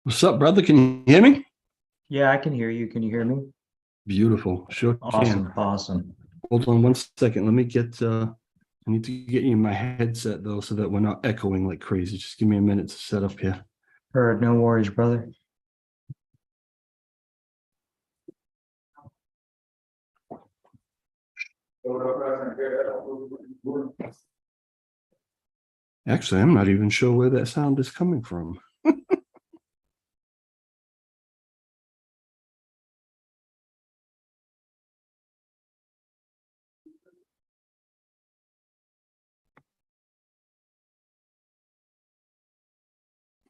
What's up, brother? Can you hear me? Yeah, I can hear you. Can you hear me? Beautiful. Sure can. Awesome, awesome. Hold on 1 second. Let me get I need to get you in my headset though, so that we're not echoing like crazy. Just give me a minute to set up here. Heard, no worries, brother. Actually, I'm not even sure where that sound is coming from.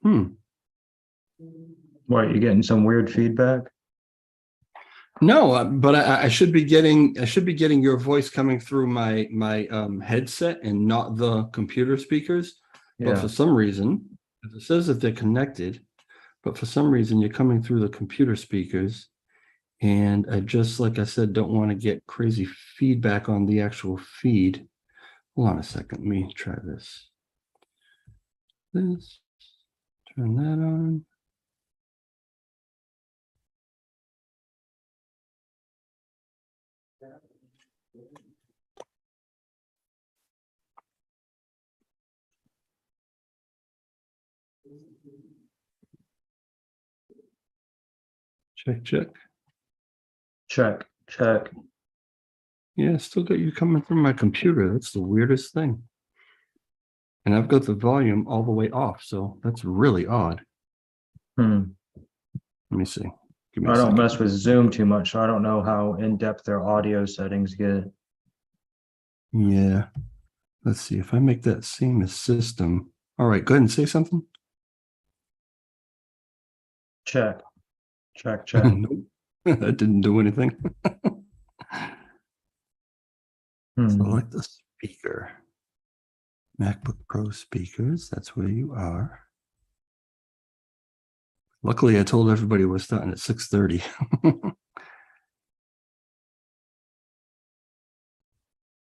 Hmm. What, you getting some weird feedback? No, but I should be getting your voice coming through my headset and not the computer speakers. But for Yeah. some reason, it says that they're connected, but for some reason you're coming through the computer speakers. And I just, like I said, don't want to get crazy feedback on the actual feed. Hold on a second. Let me try this. This, turn that on. Check, check. Check, check. Yeah, still got you coming through my computer. That's the weirdest thing. And I've got the volume all the way off, so that's really odd. Hmm. Let me see. Give me a I don't second. mess with Zoom too much, so I don't know how in-depth their audio settings get. Yeah. Let's see if I make that same as system. All right, go ahead and say something. Check, check, check. Nope. That didn't do anything. Hmm. Select the speaker. MacBook Pro speakers. That's where you are. Luckily, I told everybody we're starting at 6:30.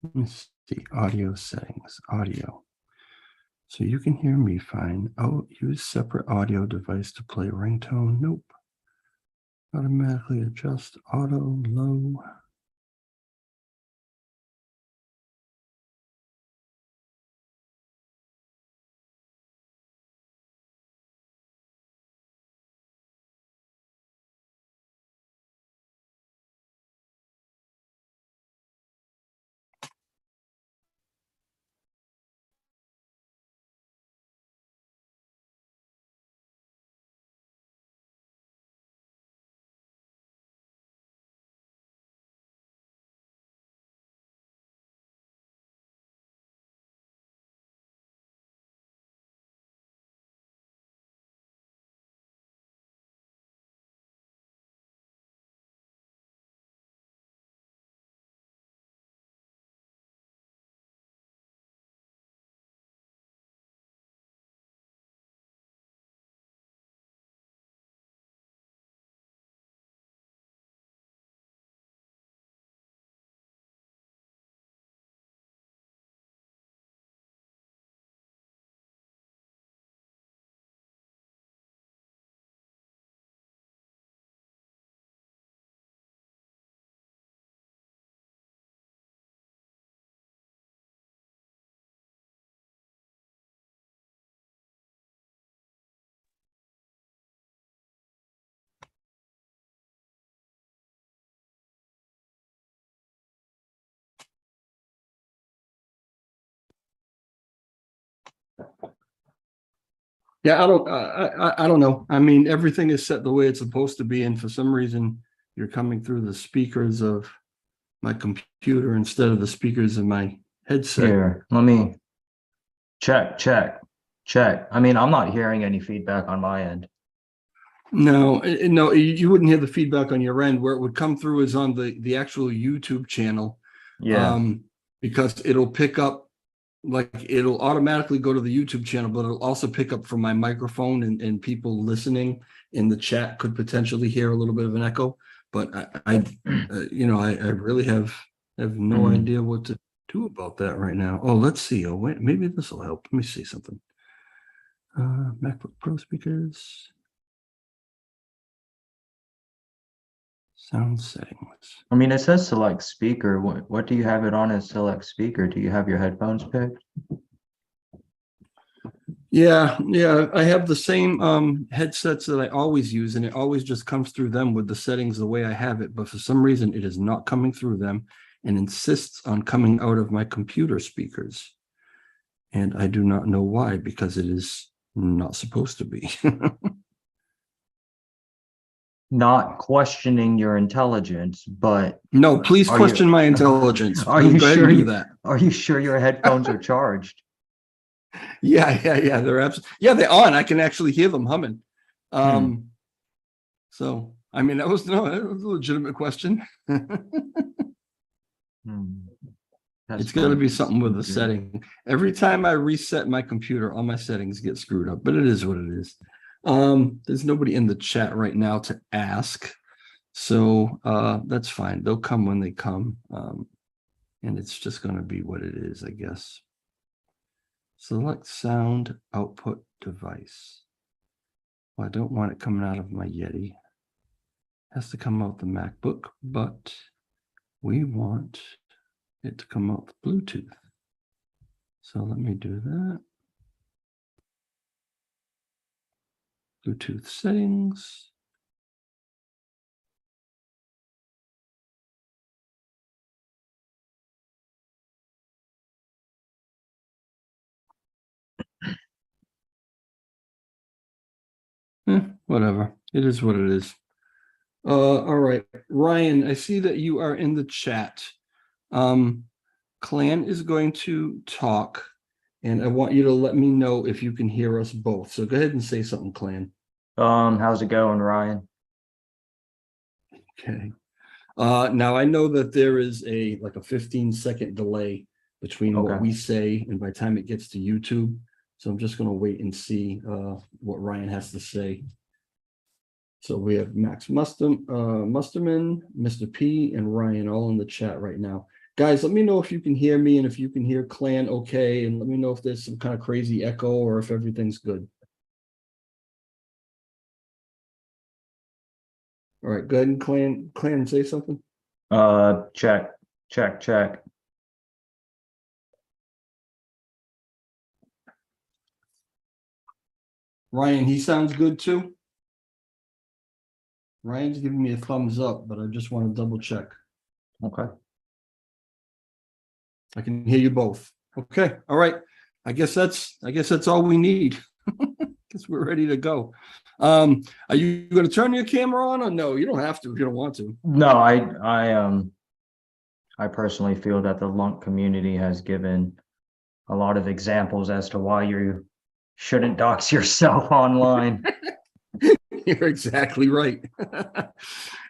Let me see. Audio settings. Audio. So you can hear me fine. Oh, use separate audio device to play ringtone. Nope. Automatically adjust auto low. Yeah, I don't know. I mean, everything is set the way it's supposed to be, and for some reason, you're coming through the speakers of my computer instead of the speakers of my headset. Here, let me check, check, check. I mean, I'm not hearing any feedback on my end. No, no, you wouldn't hear the feedback on your end. Where it would come through is on the actual YouTube channel, Yeah. um, because it'll pick up, like it'll automatically go to the YouTube channel, but it'll also pick up from my microphone, and people listening in the chat could potentially hear a little bit of an echo. But I really have no Hmm. idea what to do about that right now. Oh, let's see. Oh, wait, maybe this will help. Let me see something. MacBook Pro speakers. Sound settings. I mean, it says select speaker. What do you have it on as select speaker? Do you have your headphones picked? Yeah, I have the same headsets that I always use, and it always just comes through them with the settings the way I have it. But for some reason, it is not coming through them and insists on coming out of my computer speakers. And I do not know why, because it is not supposed to be. Not questioning your intelligence, but No, please are you question my intelligence. are Go you ahead and sure do that. are you sure your headphones are charged? Yeah. They're absolutely, yeah, they're on. I can actually hear them humming. Hmm. So I mean, that was a legitimate question. Hmm. It's Test got to mic be and something with the speaker. setting. Every time I reset my computer, all my settings get screwed up, but it is what it is. There's nobody in the chat right now to ask. So that's fine. They'll come when they come. And it's just going to be what it is, I guess. Select sound output device. Well, I don't want it coming out of my Yeti. It has to come out the MacBook, but we want it to come out the Bluetooth. So let me do that. Bluetooth settings. Whatever. It is what it is. All right. Ryan, I see that you are in the chat. Clan is going to talk, and I want you to let me know if you can hear us both. So go ahead and say something, Clan. How's it going, Ryan? Okay. Now I know that there is a 15-second delay between what Okay. we say and by the time it gets to YouTube. So I'm just going to wait and see what Ryan has to say. So we have Max Musterman, Mr. P, and Ryan all in the chat right now. Guys, let me know if you can hear me and if you can hear Clan okay, and let me know if there's some kind of crazy echo or if everything's good. All right, go ahead and Clan say something. Check. Ryan, he sounds good too. Ryan's giving me a thumbs up, but I just want to double check. Okay. I can hear you both. Okay. All right. I guess that's all we need. Guess we're ready to go. Are you going to turn your camera on or no? You don't have to if you don't want to. No, I personally feel that the lunk community has given a lot of examples as to why you shouldn't dox yourself online. You're exactly right.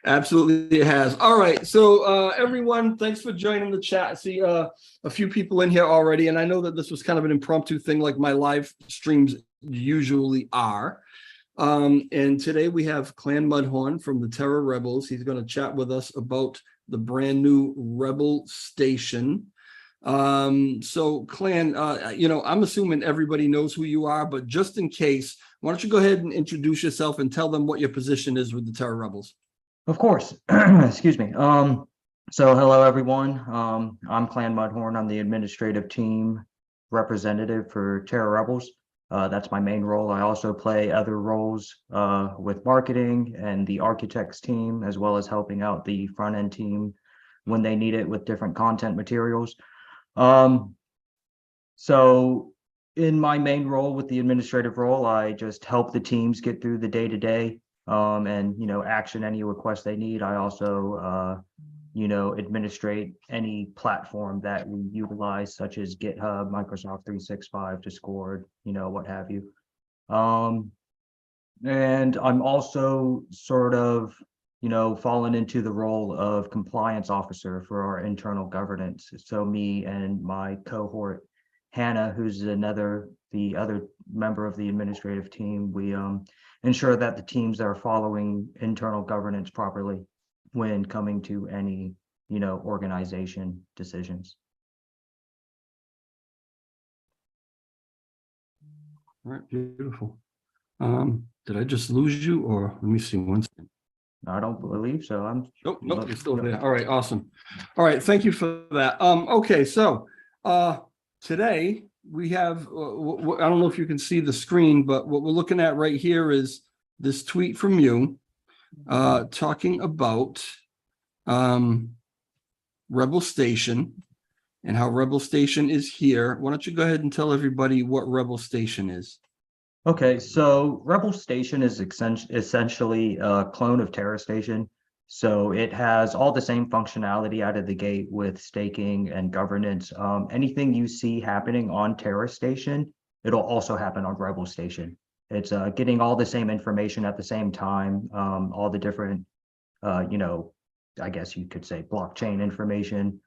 Absolutely, it has. All right, so everyone, thanks for joining the chat. I see a few people in here already, and I know that this was kind of an impromptu thing, like my live streams usually are. And today we have Clan Mudhorn from the Terra Rebels. He's going to chat with us about the brand new Rebel Station. So Clan, I'm assuming everybody knows who you are, but just in case, why don't you go ahead and introduce yourself and tell them what your position is with the Terra Rebels? Of course. Excuse me. So hello everyone. I'm Clan Mudhorn. I'm the administrative team representative for Terra Rebels. That's my main role. I also play other roles with marketing and the architects team, as well as helping out the front end team when they need it with different content materials. So in my main role with the administrative role, I just help the teams get through the day to day and action any requests they need. I also administrate any platform that we utilize, such as GitHub, Microsoft 365, Discord, what have you. And I'm also sort of fallen into the role of compliance officer for our internal governance. So me and my cohort Hannah, who's the other member of the administrative team, we ensure that the teams are following internal governance properly when coming to any, organization decisions. All right, beautiful. Did I just lose you, or let me see one second? I don't believe so. Nope, you're still there. All right, awesome. All right, thank you for that. Okay, so today we have, I don't know if you can see the screen, but what we're looking at right here is this tweet from you talking about Rebel Station and how Rebel Station is here. Why don't you go ahead and tell everybody what Rebel Station is? Okay, so Rebel Station is essentially a clone of Terra Station. So it has all the same functionality out of the gate with staking and governance. Anything you see happening on Terra Station, it'll also happen on Rebel Station. It's getting all the same information at the same time, all the different, I guess you could say blockchain information.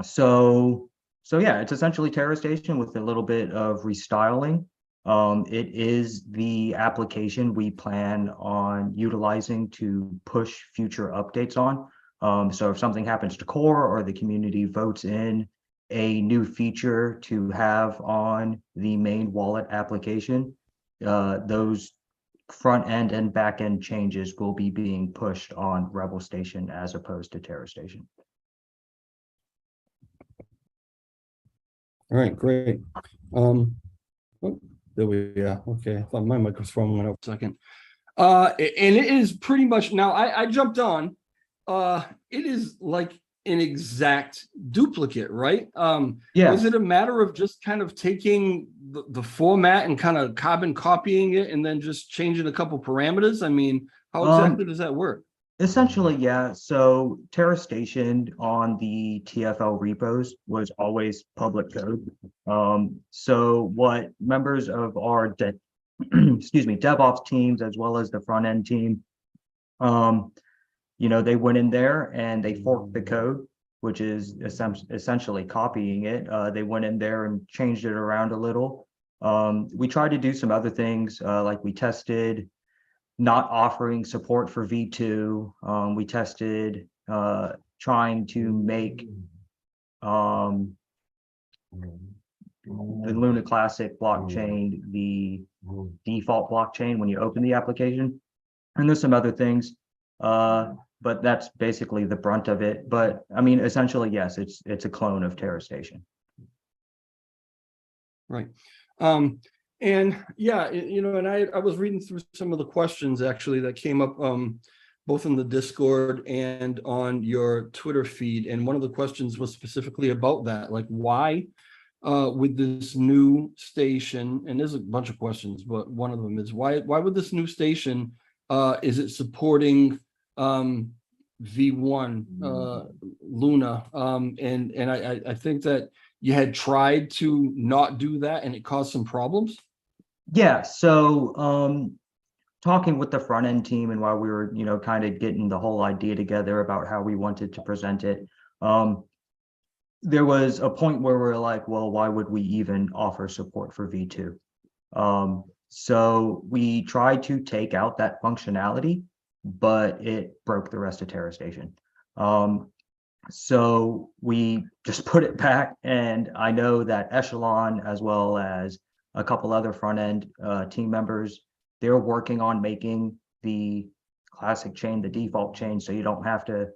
So yeah, it's essentially Terra Station with a little bit of restyling. It is the application we plan on utilizing to push future updates on. So if something happens to core or the community votes in a new feature to have on the main wallet application, those front end and back end changes will be being pushed on Rebel Station as opposed to Terra Station. All right, great. Oh, there we go. Okay, I thought my microphone went up a second. And it is pretty much now. I jumped on. It is like an exact duplicate, right? Yeah. Was it a matter of just kind of taking the format and kind of carbon copying it and then just changing a couple parameters? I mean, how exactly does that work? Essentially, yeah. So Terra Station on the TFL repos was always public code. So what members of our excuse me, DevOps teams as well as the front end team, they went in there and they forked the code, which is essentially copying it. They went in there and changed it around a little. We tried to do some other things, like we tested not offering support for V2. We tested trying to make the Luna Classic blockchain the default blockchain when you open the application. And there's some other things, but that's basically the brunt of it. But I mean, essentially, yes, it's a clone of Terra Station. Right. And yeah, and I was reading through some of the questions actually that came up both in the Discord and on your Twitter feed. And one of the questions was specifically about that, like why with this new station, and there's a bunch of questions, but one of them is why with this new station, is it supporting V1 Luna? And I think that you had tried to not do that and it caused some problems. Yeah, so talking with the front end team and while we were, kind of getting the whole idea together about how we wanted to present it, there was a point where we're like, well, why would we even offer support for V2? So we tried to take out that functionality, but it broke the rest of Terra Station. So we just put it back, and I know that Echelon, as well as a couple other front end team members, they're working on making the classic chain the default chain, so you don't have to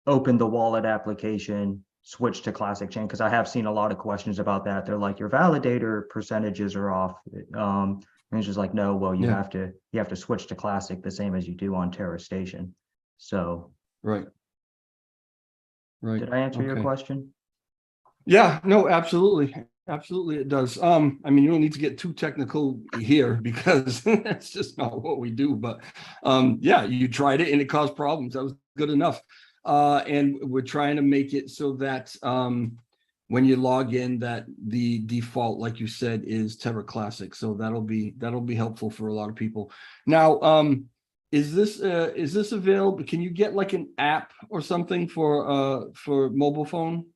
open the wallet application, switch to classic chain, because I have seen a lot of questions about that. They're like, your validator percentages are off. And it's just like, no, well, you have to switch to classic the same as you do on Terra Station. So right. Did I answer your question? Yeah, no, absolutely. Absolutely, it does. I mean, you don't need to get too technical here because that's just not what we do. But yeah, you tried it and it caused problems. That was good enough. And we're trying to make it so that when you log in, that the default, like you said, is Terra Classic. So that'll be helpful for a lot of people. Now, is this available? Can you get like an app or something for mobile phone?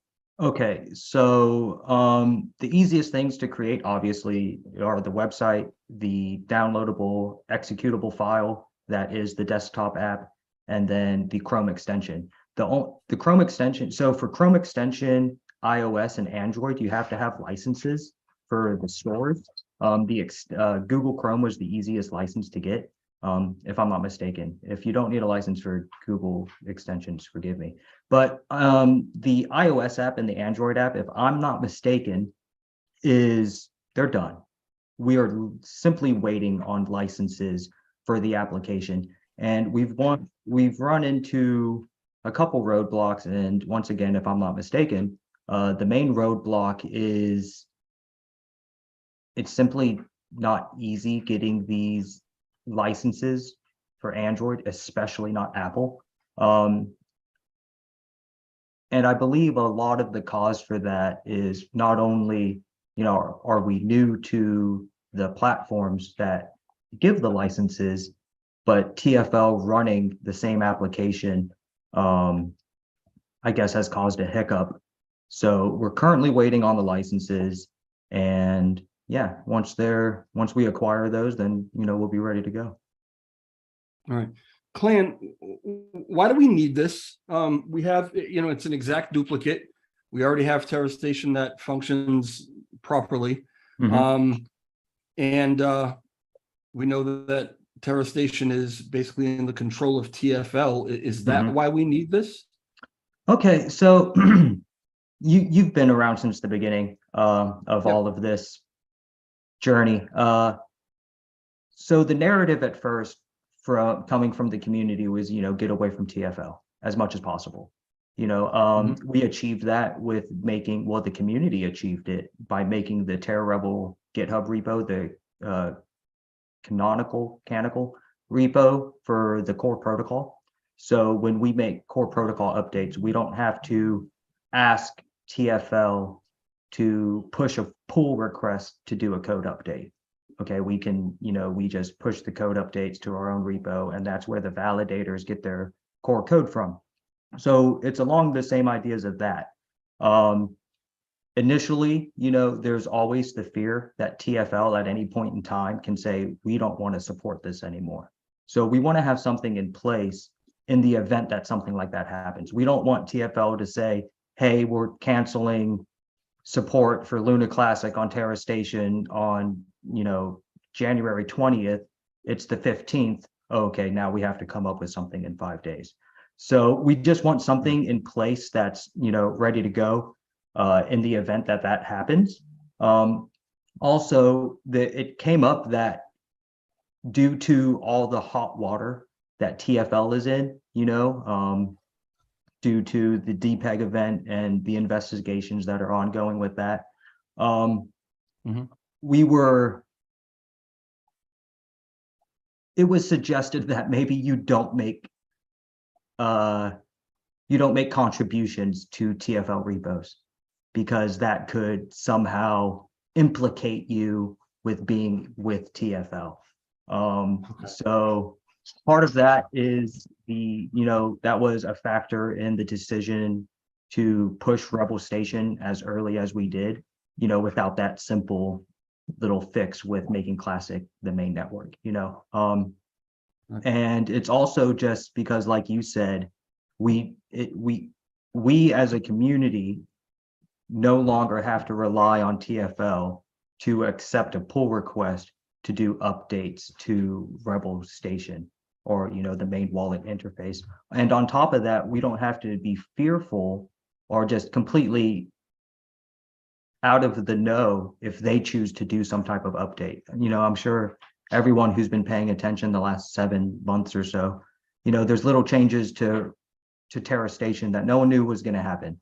Okay, so the easiest things to create obviously are the website, the downloadable executable file that is the desktop app, and then the Chrome extension. The Chrome extension, so for Chrome extension, iOS and Android, you have to have licenses for the stores. Google Chrome was the easiest license to get. if I'm not mistaken. If you don't need a license for Google extensions, forgive me. But the iOS app and the Android app, if I'm not mistaken, they're done. We are simply waiting on licenses for the application, and we've run into a couple roadblocks. And once again, if I'm not mistaken, the main roadblock is it's simply not easy getting these licenses for Android, especially not Apple. And I believe a lot of the cause for that is not only, are we new to the platforms that give the licenses, but TFL running the same application, I guess, has caused a hiccup. So we're currently waiting on the licenses, and yeah, once we acquire those, then we'll be ready to go. All right. Clan, why do we need this? We have, it's an exact duplicate. We already have Terra Station that functions properly. Mhm. And we know that Terra Station is basically in the control of TFL. Is that Mhm. why we need this? Okay, so you've been around since the beginning of Yep. all of this journey. So the narrative at first coming from the community was, get away from TFL as much as possible. Mhm. We achieved that with the community achieved it by making the Terra Rebel GitHub repo the canonical repo for the core protocol. So when we make core protocol updates, we don't have to ask TFL to push a pull request to do a code update. Okay, we can, we just push the code updates to our own repo, and that's where the validators get their core code from. So it's along the same ideas of that. Initially, there's always the fear that TFL at any point in time can say, we don't want to support this anymore. So we want to have something in place in the event that something like that happens. We don't want TFL to say, hey, we're canceling support for Luna Classic on Terra Station on, January 20th. It's the 15th. Okay, now we have to come up with something in 5 days. So we just want something in place that's, ready to go in the event that that happens. Also, it came up that due to all the hot water that TFL is in, due to the DPEG event and the investigations that are ongoing with that, Mhm. it was suggested that maybe you don't make contributions to TFL repos, because that could somehow implicate you with being with TFL. So part of that is that was a factor in the decision to push Rebel Station as early as we did, without that simple little fix with making Classic the main network, and it's also just because, like you said, we as a community no longer have to rely on TFL to accept a pull request to do updates to Rebel Station or the main wallet interface. And on top of that, we don't have to be fearful or just completely out of the know if they choose to do some type of update. I'm sure everyone who's been paying attention the last 7 months or so, there's little changes to Terra Station that no one knew was going to happen.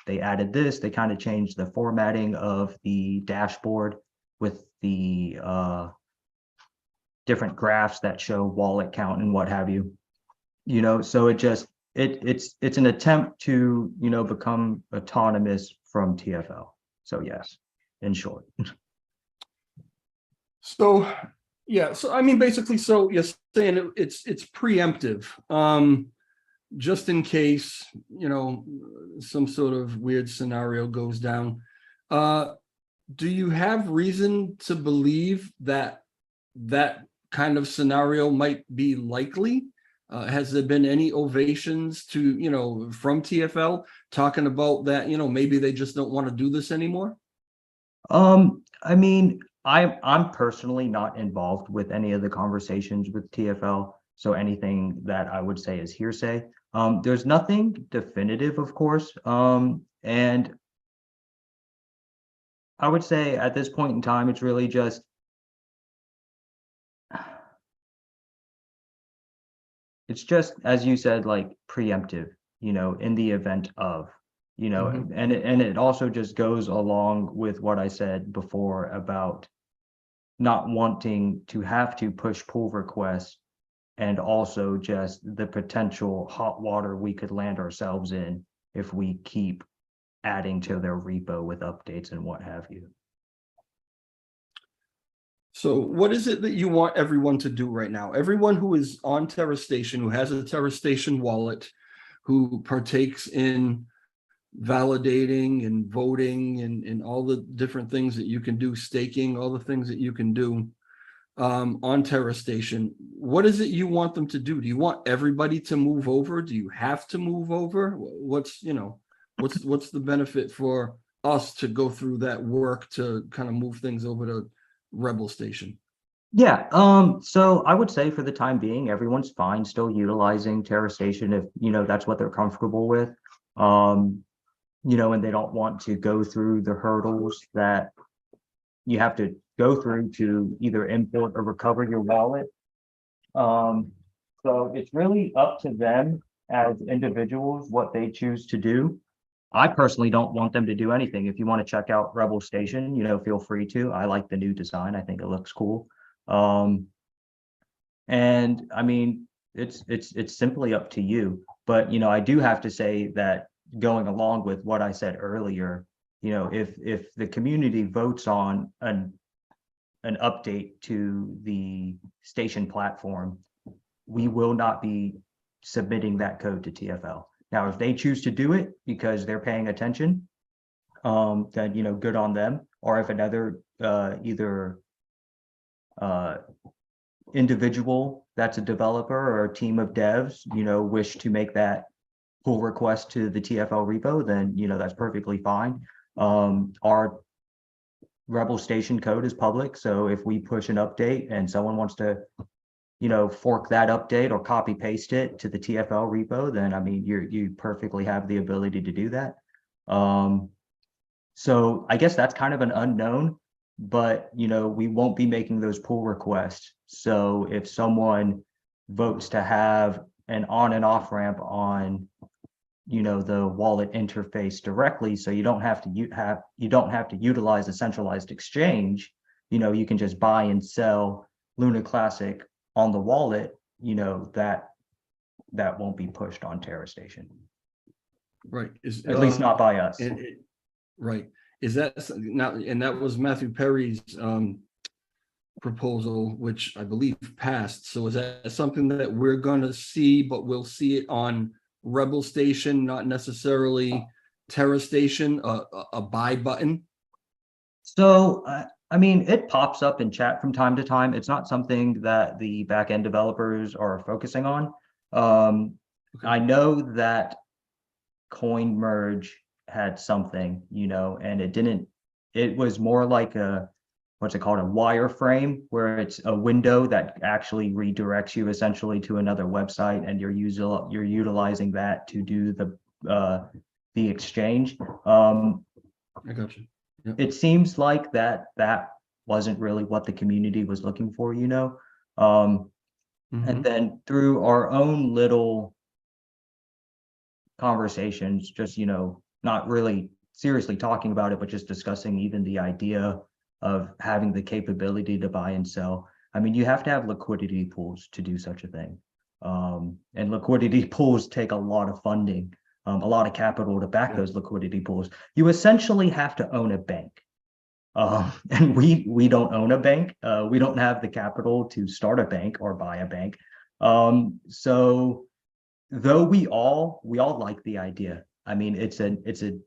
They added this, they kind of changed the formatting of the dashboard with the different graphs that show wallet count and what have you. So it's an attempt to become autonomous from TFL. So yes, in short. So, yeah. So, I mean, basically, so you're saying it's preemptive. Just in case, some sort of weird scenario goes down. Do you have reason to believe that that kind of scenario might be likely? Has there been any ovations to, from TFL talking about that, maybe they just don't want to do this anymore? I mean, I'm personally not involved with any of the conversations with TFL, so anything that I would say is hearsay. There's nothing definitive, of course, and I would say at this point in time, it's really just as you said, like preemptive, in the event of, Mhm. and it also just goes along with what I said before about not wanting to have to push pull requests, and also just the potential hot water we could land ourselves in if we keep adding to their repo with updates and what have you. So what is it that you want everyone to do right now? Everyone who is on Terra Station, who has a Terra Station wallet, who partakes in validating and voting and all the different things that you can do, staking, all the things that you can do on Terra Station. What is it you want them to do? Do you want everybody to move over? Do you have to move over? What's the benefit for us to go through that work to kind of move things over to Rebel Station? Yeah, so I would say for the time being, everyone's fine still utilizing Terra Station if, that's what they're comfortable with. And they don't want to go through the hurdles that you have to go through to either import or recover your wallet. So it's really up to them as individuals what they choose to do. I personally don't want them to do anything. If you want to check out Rebel Station, feel free to. I like the new design. I think it looks cool. And I mean, it's simply up to you. But I do have to say that going along with what I said earlier, if the community votes on an update to the station platform, we will not be submitting that code to TFL. Now, if they choose to do it because they're paying attention, then good on them. Or if another either individual that's a developer or a team of devs, wish to make that pull request to the TFL repo, then that's perfectly fine. Our Rebel Station code is public, so if we push an update and someone wants to fork that update or copy paste it to the TFL repo, then I mean you perfectly have the ability to do that. So I guess that's kind of an unknown, but we won't be making those pull requests. So if someone votes to have an on and off ramp on the wallet interface directly, so you don't have to utilize a centralized exchange, you can just buy and sell Luna Classic on the wallet, that won't be pushed on Terra Station. Right. At least not by us. Right. Is that now, and that was Matthew Perry's proposal, which I believe passed. So is that something that we're going to see, but we'll see it on Rebel Station, not necessarily Terra Station, a buy button? So, I mean, it pops up in chat from time to time. It's not something that the backend developers are focusing on. Okay. I know that Coin Merge had something, and it was more like what's it called, a wireframe, where it's a window that actually redirects you essentially to another website, and you're utilizing that to do the exchange. I got you. Yep. It seems like that wasn't really what the community was looking for, and then through our own little conversations, just not really seriously talking about it, but just discussing even the idea of having the capability to buy and sell. I mean, you have to have liquidity pools to do such a thing, and liquidity pools take a lot of funding, a lot of capital to back those liquidity pools. You essentially have to own a bank, and we don't own a bank. We don't have the capital to start a bank or buy a bank. So though we all like the idea. I mean, it's an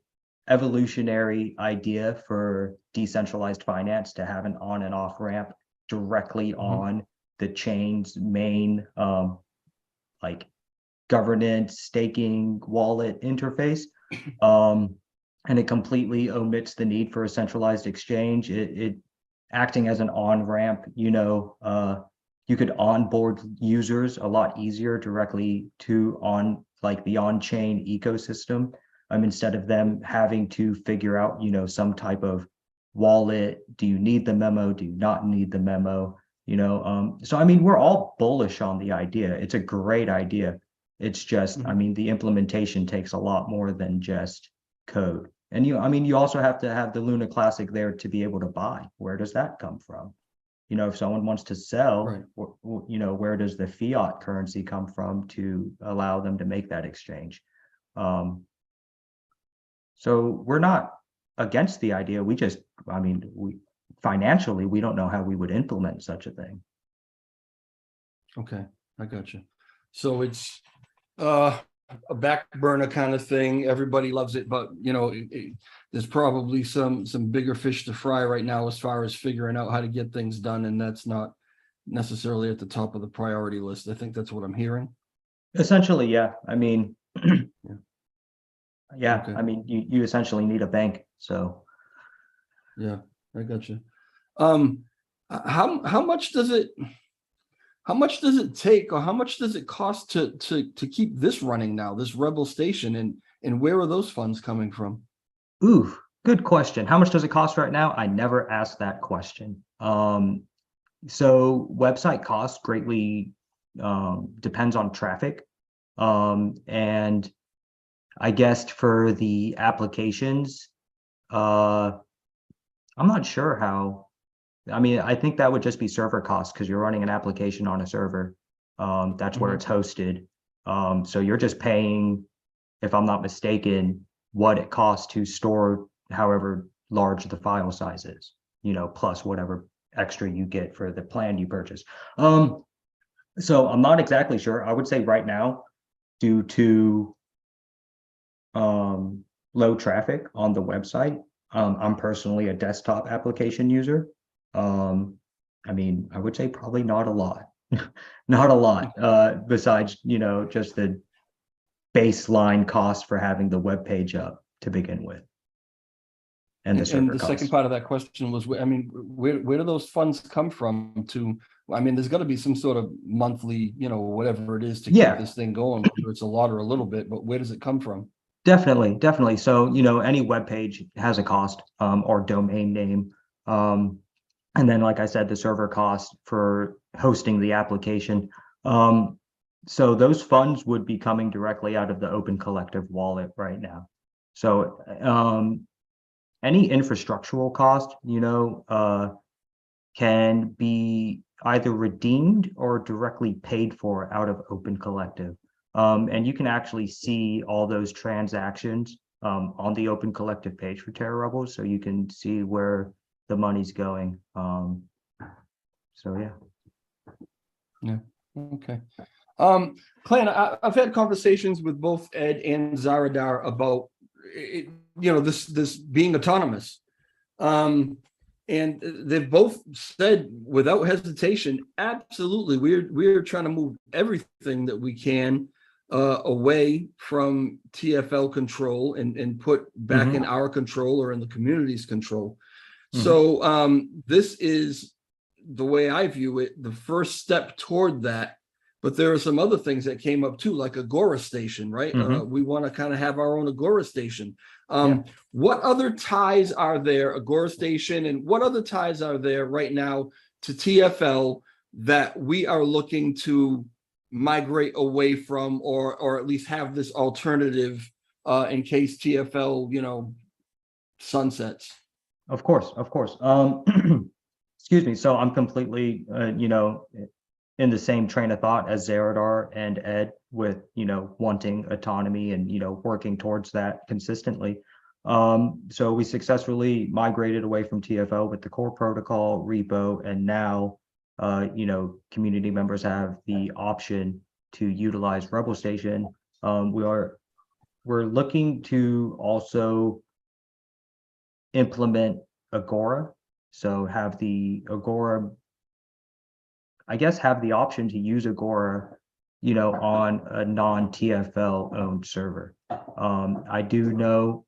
evolutionary idea for decentralized finance to have an on and off ramp directly on the chain's main like governance, staking, wallet interface. And it completely omits the need for a centralized exchange. It acting as an on-ramp, you could onboard users a lot easier directly to like the on-chain ecosystem, instead of them having to figure out, some type of wallet. Do you need the memo? Do you not need the memo? So I mean, we're all bullish on the idea. It's a great idea. It's just, I mean, the implementation takes a lot more than just code. And you also have to have the Luna Classic there to be able to buy. Where does that come from? If someone wants to sell, Right. where does the fiat currency come from to allow them to make that exchange? So we're not against the idea. We just, we financially, we don't know how we would implement such a thing. Okay, I got you. So it's a back burner kind of thing. Everybody loves it, but there's probably some bigger fish to fry right now as far as figuring out how to get things done, and that's not necessarily at the top of the priority list. I think that's what I'm hearing. Essentially, yeah. Yeah. Okay. You essentially need a bank. So Yeah, I got you. How much does it take, or how much does it cost to keep this running now, this Rebel Station, and where are those funds coming from? ooh, good question. How much does it cost right now? I never asked that question. So website costs greatly depends on traffic. And I guess for the applications, I'm not sure how. I think that would just be server costs because you're running an application on a server. That's where it's hosted. So you're just paying, if I'm not mistaken, what it costs to store however large the file size is, plus whatever extra you get for the plan you purchase. So I'm not exactly sure. I would say right now, due to low traffic on the website, I'm personally a desktop application user. I would say probably not a lot, not a lot, besides, just the baseline cost for having the web page up to begin with. And the server the second costs. part of that question was, where do those funds come from to, there's got to be some sort of monthly, whatever it is to keep this thing going, whether it's a lot or a little bit, but where does it come from? Definitely. So, any web page has a cost, or domain name. And then, like I said, the server cost for hosting the application. So those funds would be coming directly out of the Open Collective wallet right now. So any infrastructural cost, can be either redeemed or directly paid for out of Open Collective. And you can actually see all those transactions on the Open Collective page for Terra Rebels, so you can see where the money's going. So yeah. Yeah. Okay. Clan, I've had conversations with both Ed and Zaradar about this being autonomous. And they've both said without hesitation, absolutely, we're trying to move everything that we can away from TFL control and put back in our control or in the community's control. So this is, the way I view it, the first step toward that. But there are some other things that came up too, like Agora Station, right? We want to kind of have our own Agora Station. What other ties are there, Agora Station, and what other ties are there right now to TFL that we are looking to migrate away from, or at least have this alternative in case TFL, sunsets? Of course. Excuse me. So I'm completely, in the same train of thought as Zaradar and Ed with, wanting autonomy and, working towards that consistently. So we successfully migrated away from TFL with the core protocol repo, and now, community members have the option to utilize Rebel Station. We're looking to also implement Agora. So have the Agora, I guess, have the option to use Agora, on a non-TFL owned server. I do know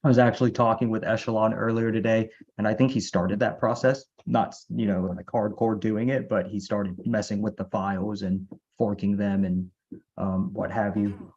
I was actually talking with Echelon earlier today, and I think he started that process, not, like hardcore doing it, but he started messing with the files and forking them and what have you.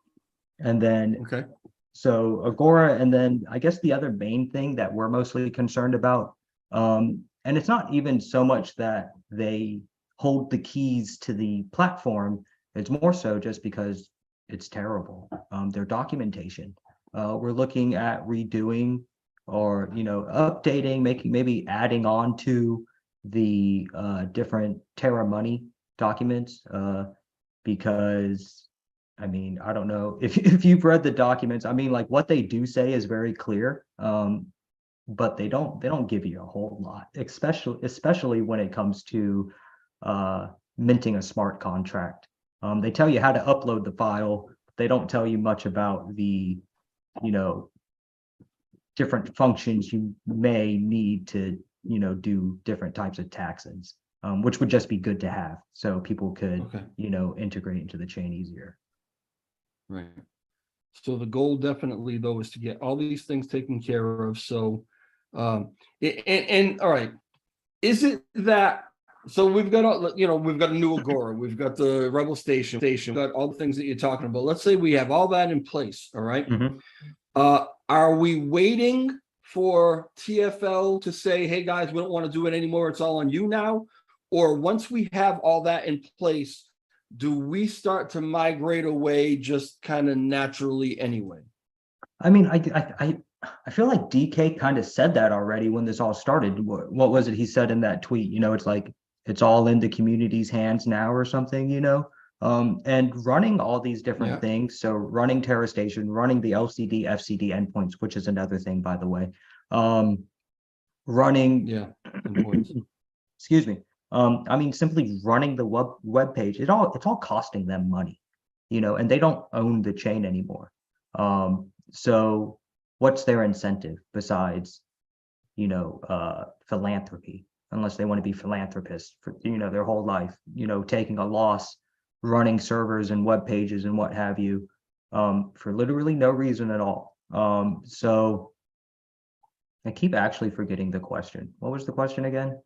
And then, Okay. so Agora, and then I guess the other main thing that we're mostly concerned about, and it's not even so much that they hold the keys to the platform, it's more so just because it's terrible. Their documentation. We're looking at redoing or, updating, making, maybe adding on to the different Terra money documents, because I mean, I don't know if you've read the documents. I mean, like what they do say is very clear, but they don't give you a whole lot, especially when it comes to minting a smart contract. They tell you how to upload the file. They don't tell you much about the, you know, different functions you may need to, do different types of taxes, which would just be good to have so people could, Okay. integrate into the chain easier. Right. So the goal definitely though is to get all these things taken care of. So, and all right, is it that? So we've got all, we've got a new Agora, we've got the Rebel Station, we've got all the things that you're talking about. Let's say we have all that in place. All right. Mhm. Are we waiting for TFL to say, hey guys, we don't want to do it anymore, it's all on you now? Or once we have all that in place, do we start to migrate away just kind of naturally anyway? I mean, I feel like DK kind of said that already when this all started. What was it he said in that tweet? It's like it's all in the community's hands now or something, and running all these different Yeah. things. So running Terra Station, running the LCD, FCD endpoints, which is another thing, by the way. Running, Yeah. Endpoints. excuse me. I mean, simply running the web page, it's all costing them money, and they don't own the chain anymore. So what's their incentive besides, philanthropy, unless they want to be philanthropists for, their whole life, taking a loss, running servers and web pages and what have you, for literally no reason at all. So I keep actually forgetting the question. What was the question again?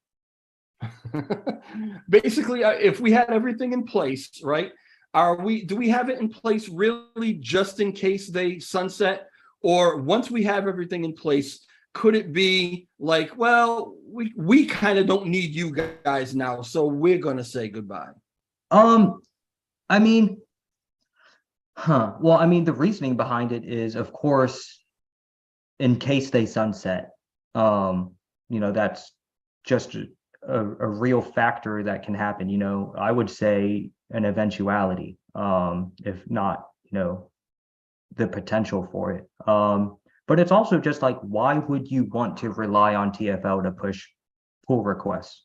Basically, if we had everything in place, right? Do we have it in place really just in case they sunset? Or once we have everything in place, could it be like, well, we kind of don't need you guys now, so we're gonna say goodbye? I mean, well, I mean, the reasoning behind it is, of course, in case they sunset, that's just a real factor that can happen. I would say an eventuality, if not, the potential for it. But it's also just like, why would you want to rely on TFL to push pull requests?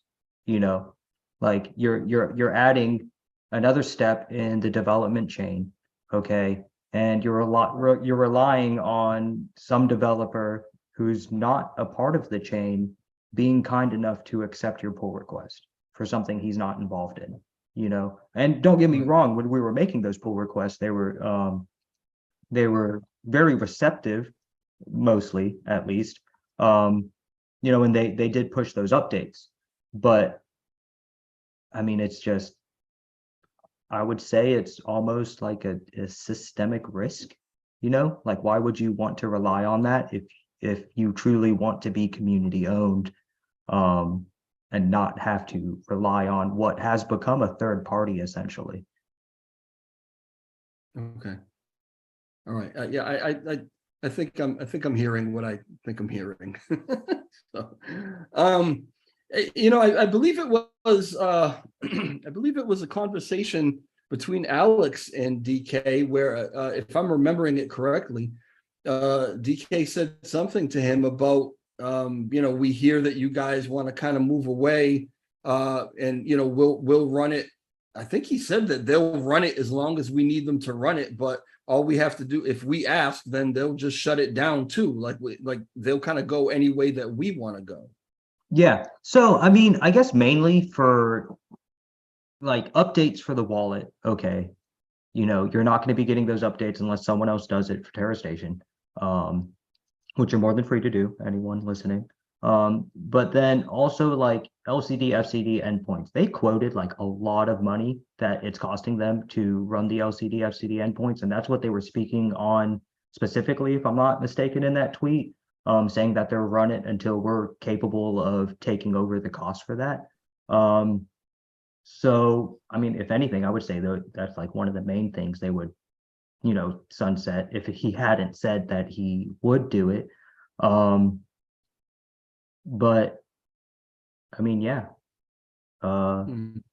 Like you're adding another step in the development chain, okay? And you're relying on some developer who's not a part of the chain being kind enough to accept your pull request for something he's not involved in, And don't get me Right. wrong, when we were making those pull requests, they were very receptive, mostly at least. And they did push those updates. But I mean, it's just, I would say it's almost like a systemic risk, like why would you want to rely on that if you truly want to be community owned, and not have to rely on what has become a third party essentially. Okay. All right. Yeah, I think I'm hearing what I think I'm hearing. So, I believe it was I believe it was a conversation between Alex and DK where, if I'm remembering it correctly, DK said something to him about, we hear that you guys want to kind of move away, and we'll run it. I think he said that they'll run it as long as we need them to run it, but all we have to do, if we ask, then they'll just shut it down too. Like they'll kind of go any way that we want to go. Yeah. So, I mean, I guess mainly for like updates for the wallet. Okay. You're not going to be getting those updates unless someone else does it for Terra Station. which you're more than free to do, anyone listening. But then also like LCD, FCD endpoints, they quoted like a lot of money that it's costing them to run the LCD, FCD endpoints. And that's what they were speaking on specifically, if I'm not mistaken, in that tweet, saying that they'll run it until we're capable of taking over the cost for that. So, I mean, if anything, I would say that that's like one of the main things they would, sunset if he hadn't said that he would do it. But I mean, yeah, Mhm.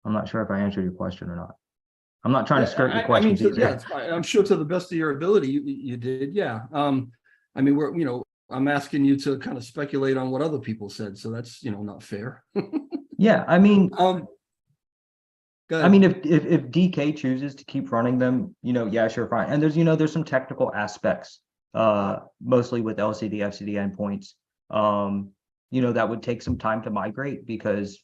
I'm not sure if I answered your question or not. I'm not trying to Yeah, skirt your I mean, questions either. yeah, I'm sure to the best of your ability, you did, yeah. I mean, I'm asking you to kind of speculate on what other people said, so that's, not fair. Yeah, I mean, Um, go I mean, ahead. if DK chooses to keep running them, yeah, sure, fine. And there's some technical aspects, mostly with LCD, FCD endpoints, that would take some time to migrate because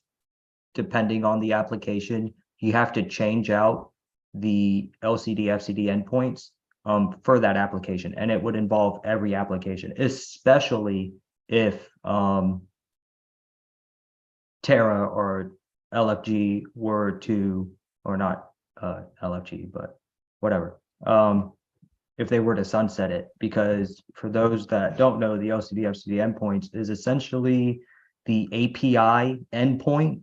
depending on the application, you have to change out the LCD, FCD endpoints for that application, and it would involve every application, especially if Terra or LFG were to, or not LFG, but whatever. If they were to sunset it, because for those that don't know, the LCD FCD endpoints is essentially the API endpoint.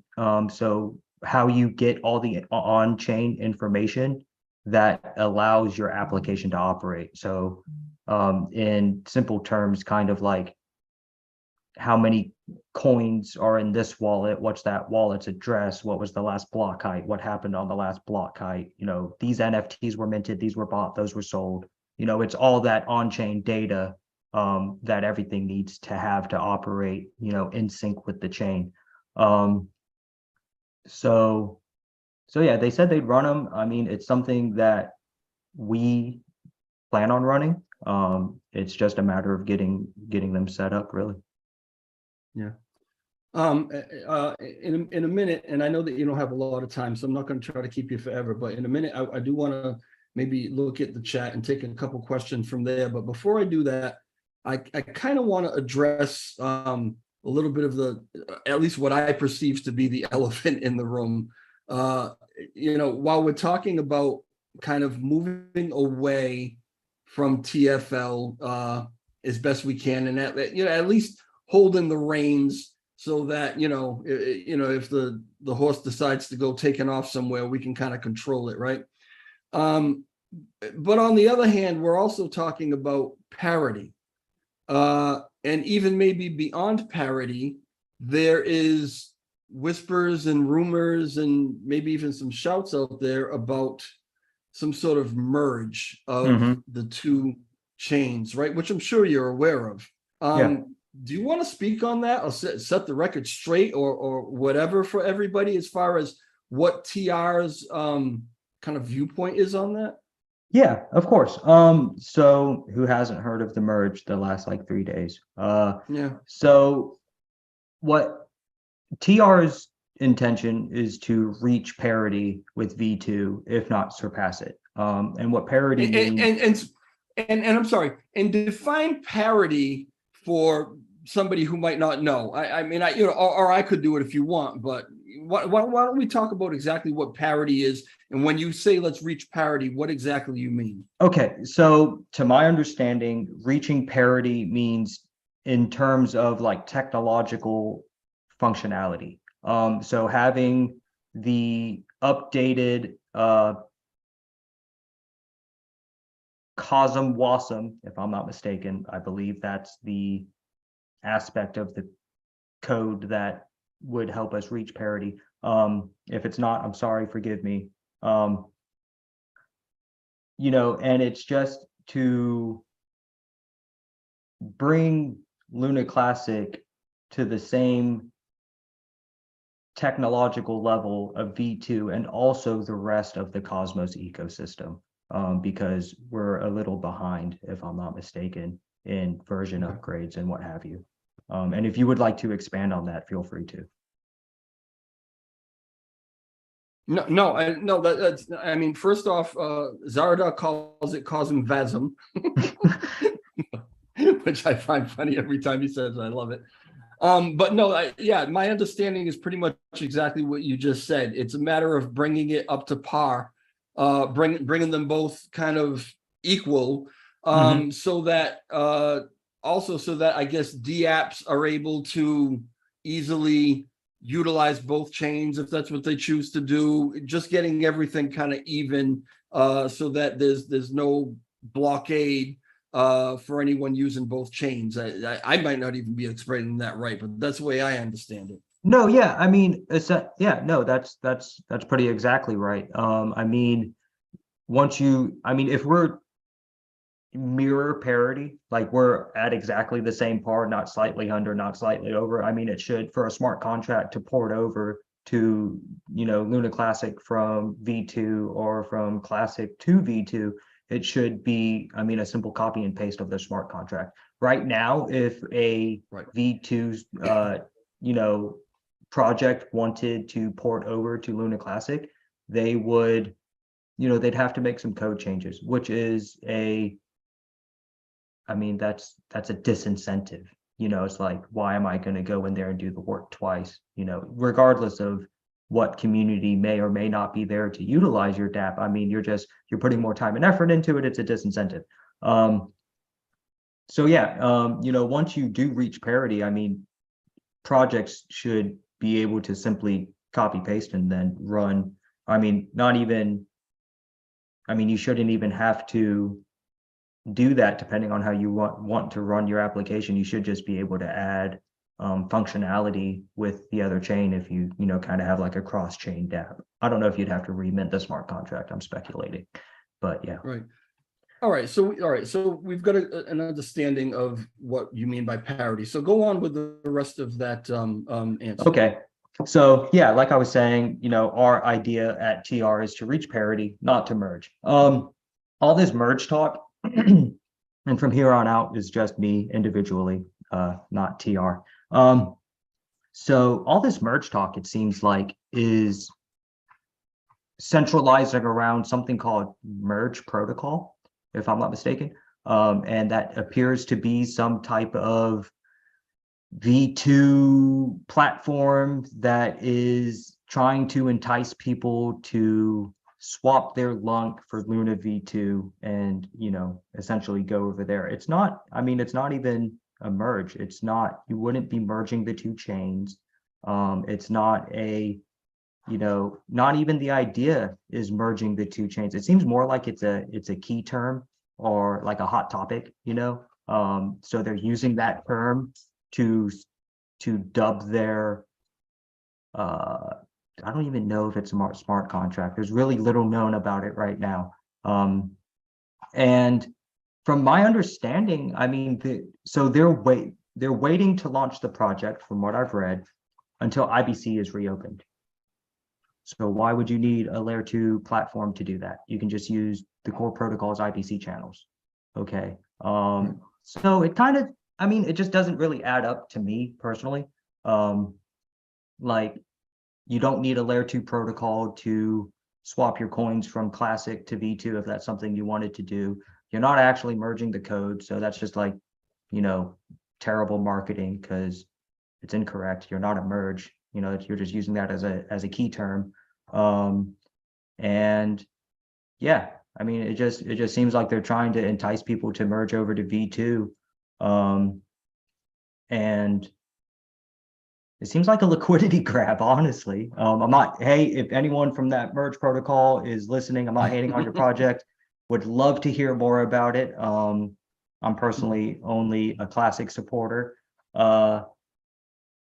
So how you get all the on-chain information that allows your application to operate. So in simple terms, kind of like how many coins are in this wallet, what's that wallet's address, what was the last block height, what happened on the last block height, these NFTs were minted, these were bought, those were sold. It's all that on-chain data that everything needs to have to operate, in sync with the chain. So yeah, they said they'd run them. I mean, it's something that we plan on running. It's just a matter of getting them set up, really. Yeah. In a minute, and I know that you don't have a lot of time, so I'm not going to try to keep you forever, but in a minute, I do want to maybe look at the chat and take a couple questions from there. But before I do that, I kind of want to address a little bit of at least what I perceive to be the elephant in the room. While we're talking about kind of moving away from TFL as best we can, and at least holding the reins so that if the horse decides to go taking off somewhere, we can kind of control it, right? But on the other hand, we're also talking about parity, and even maybe beyond parity, there is whispers and rumors and maybe even some shouts out there about some sort of merge of the two chains, right? Which I'm sure you're aware of. Yeah. Do you want to speak on that or set the record straight or whatever for everybody as far as what TR's kind of viewpoint is on that? Yeah, of course. So who hasn't heard of the merge the last like 3 days? Yeah. So what TR's intention is to reach parity with V2, if not surpass it. And what parity means. And I'm sorry, and define parity for somebody who might not know. I mean, or I could do it if you want, but why don't we talk about exactly what parity is? And when you say let's reach parity, what exactly you mean? Okay, so to my understanding, reaching parity means in terms of like technological functionality. So having the updated COSM WASM, if I'm not mistaken, I believe that's the aspect of the code that would help us reach parity. If it's not, I'm sorry, forgive me. And it's just to bring Luna Classic to the same technological level of V2 and also the rest of the Cosmos ecosystem, because we're a little behind, if I'm not mistaken, in version upgrades and what have you. And if you would like to expand on that, feel free to. No, that's, I mean, first off, Zarda calls it Cosm Vasm. which I find funny every time he says it. I love it. But no, yeah, my understanding is pretty much exactly what you just said. It's a matter of bringing it up to par, bringing them both kind of equal, Mhm. so that also so that I guess DApps are able to easily utilize both chains if that's what they choose to do. Just getting everything kind of even, so that there's no blockade for anyone using both chains. I might not even be explaining that right, but that's the way I understand it. No, yeah, I mean, it's a, yeah, no, that's pretty exactly right. I mean, I mean, if we're mirror parity, like we're at exactly the same par, not slightly under, not slightly over. I mean, it should, for a smart contract to port over to, Luna Classic from V2 or from Classic to V2, it should be, I mean, a simple copy and paste of the smart contract. Right now, if a Right. V2 project wanted to port over to Luna Classic, they would, they'd have to make some code changes, which is I mean, that's a disincentive. It's like, why am I going to go in there and do the work twice? Regardless of what community may or may not be there to utilize your DApp. I mean, you're putting more time and effort into it. It's a disincentive. So yeah, once you do reach parity, I mean, projects should be able to simply copy paste and then run. I mean, you shouldn't even have to do that depending on how you want to run your application. You should just be able to add functionality with the other chain if you kind of have like a cross-chain DApp. I don't know if you'd have to remint the smart contract. I'm speculating, but yeah. Right. All right. So we've got an understanding of what you mean by parity. So go on with the rest of that answer. Okay. So yeah, like I was saying, our idea at TR is to reach parity, not to merge. All this merge talk, and from here on out is just me individually, not TR. So all this merge talk, it seems like, is centralizing around something called merge protocol, if I'm not mistaken. And that appears to be some type of V2 platform that is trying to entice people to swap their lunk for Luna V2 and, essentially go over there. It's not even a merge. It's not, you wouldn't be merging the two chains. It's not not even the idea is merging the two chains. It seems more like it's a key term or like a hot topic, so they're using that term to dub their I don't even know if it's a smart contract. There's really little known about it right now. And from my understanding, I mean, so they're waiting to launch the project, from what I've read, until IBC is reopened. So why would you need a layer 2 platform to do that? You can just use the core protocol's IBC channels. Okay. So it kind of, I mean, it just doesn't really add up to me personally. Like, you don't need a layer 2 protocol to swap your coins from Classic to V2 if that's something you wanted to do. You're not actually merging the code, so that's just like, terrible marketing because it's incorrect. You're not a merge. You're just using that as a key term. And yeah, I mean, it just seems like they're trying to entice people to merge over to V2. And it seems like a liquidity grab, honestly. I'm not, hey, if anyone from that merge protocol is listening, I'm not hating on your project. Would love to hear more about it. I'm personally only a Classic supporter.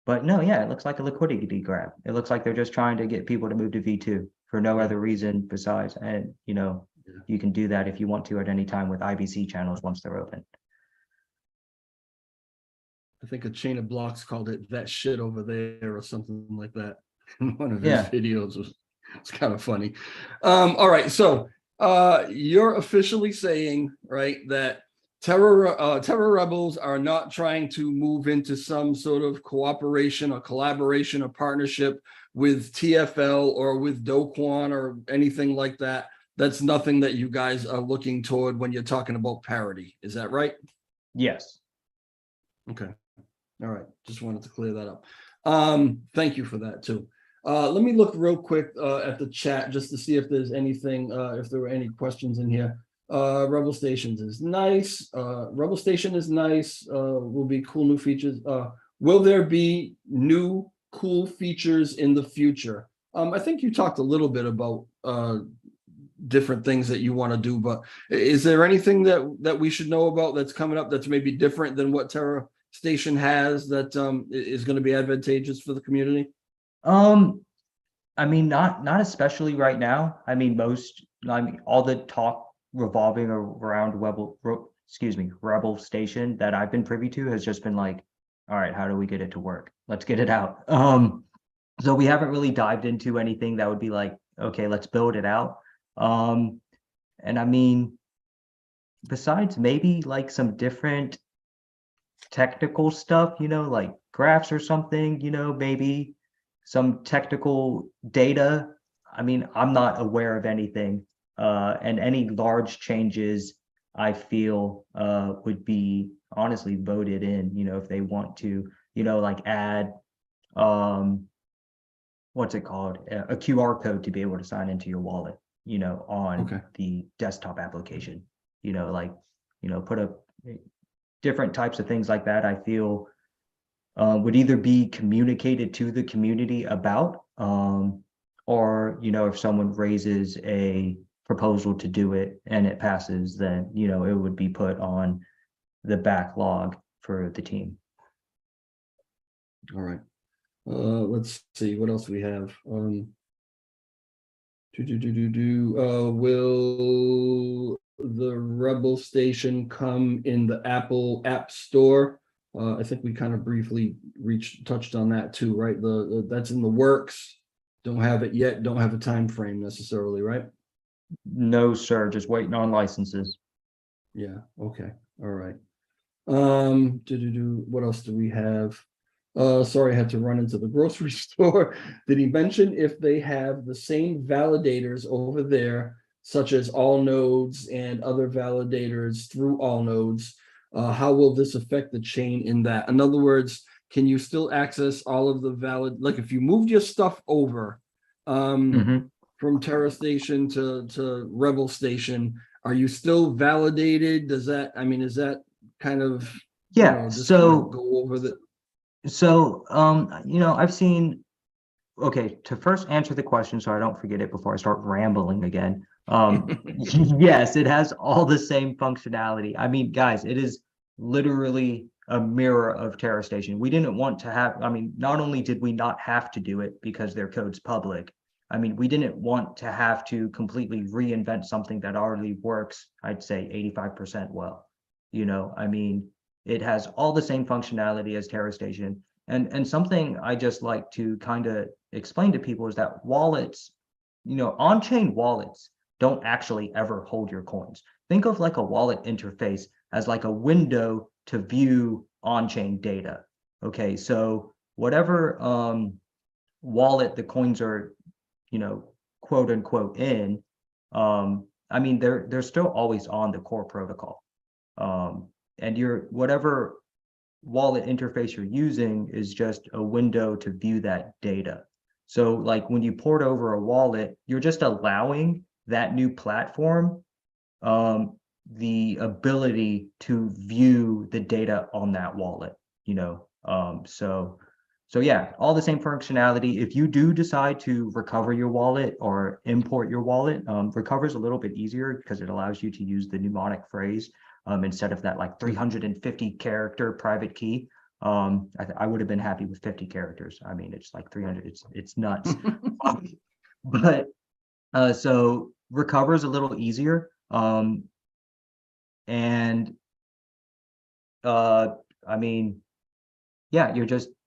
But no, yeah, it looks like a liquidity grab. It looks like they're just trying to get people to move to V2 for no other reason besides, and you can do that if you want to at any time with IBC channels once they're open. I think a chain of blocks called it "that shit over there" or something like that in one of his Yeah. videos. It's kind of funny. All right, so you're officially saying, right, that Terra rebels are not trying to move into some sort of cooperation or collaboration or partnership with TFL or with Do Kwon or anything like that. That's nothing that you guys are looking toward when you're talking about parity. Is that right? Yes. Okay. All right. Just wanted to clear that up. Thank you for that too. Let me look real quick at the chat just to see if there's anything, if there were any questions in here. Rebel Stations is nice. Rebel Station is nice. Will be cool new features. Will there be new cool features in the future? I think you talked a little bit about different things that you want to do, but is there anything that we should know about that's coming up that's maybe different than what Terra Station has that is going to be advantageous for the community? I mean, not especially right now. I mean, all the talk revolving around Rebel Station that I've been privy to has just been like, all right, how do we get it to work? Let's get it out. So we haven't really dived into anything that would be like, okay, let's build it out. And I mean, besides maybe like some different technical stuff, like graphs or something, maybe some technical data. I mean, I'm not aware of anything, and any large changes I feel would be honestly voted in, if they want to, like add, what's it called? A QR code to be able to sign into your wallet, on Okay. the desktop application, put up different types of things like that, I feel would either be communicated to the community about, or, if someone raises a proposal to do it and it passes, then, it would be put on the backlog for the team. All right. Let's see what else we have. Will the Rebel Station come in the Apple App Store? I think we kind of briefly touched on that too, right? That's in the works. Don't have it yet. Don't have a time frame necessarily, right? No, sir, just waiting on licenses. Yeah. Okay. All right. What else do we have? Sorry, I had to run into the grocery store. Did he mention if they have the same validators over there, such as all nodes and other validators through all nodes? How will this affect the chain in that? In other words, can you still access all of the like if you moved your stuff over from Terra Station to Rebel Station, are you still validated? Is that kind of, Yeah, just so kind of go over the. So, I've seen, okay, to first answer the question so I don't forget it before I start rambling again. Yes, it has all the same functionality. I mean, guys, it is literally a mirror of Terra Station. We didn't want to have, I mean, not only did we not have to do it because their code's public, I mean, we didn't want to have to completely reinvent something that already works, I'd say 85% well. I mean, it has all the same functionality as Terra Station. And something I just like to kind of explain to people is that wallets, on-chain wallets don't actually ever hold your coins. Think of like a wallet interface as like a window to view on-chain data. Okay, so whatever wallet the coins are, quote unquote in, I mean, they're still always on the core protocol. And whatever wallet interface you're using is just a window to view that data. So like when you port over a wallet, you're just allowing that new platform the ability to view the data on that wallet, so yeah, all the same functionality. If you do decide to recover your wallet or import your wallet, recover is a little bit easier because it allows you to use the mnemonic phrase instead of that like 350 character private key. I would have been happy with 50 characters. I mean, it's like 300. It's nuts. But so recover is a little easier. And I mean, yeah,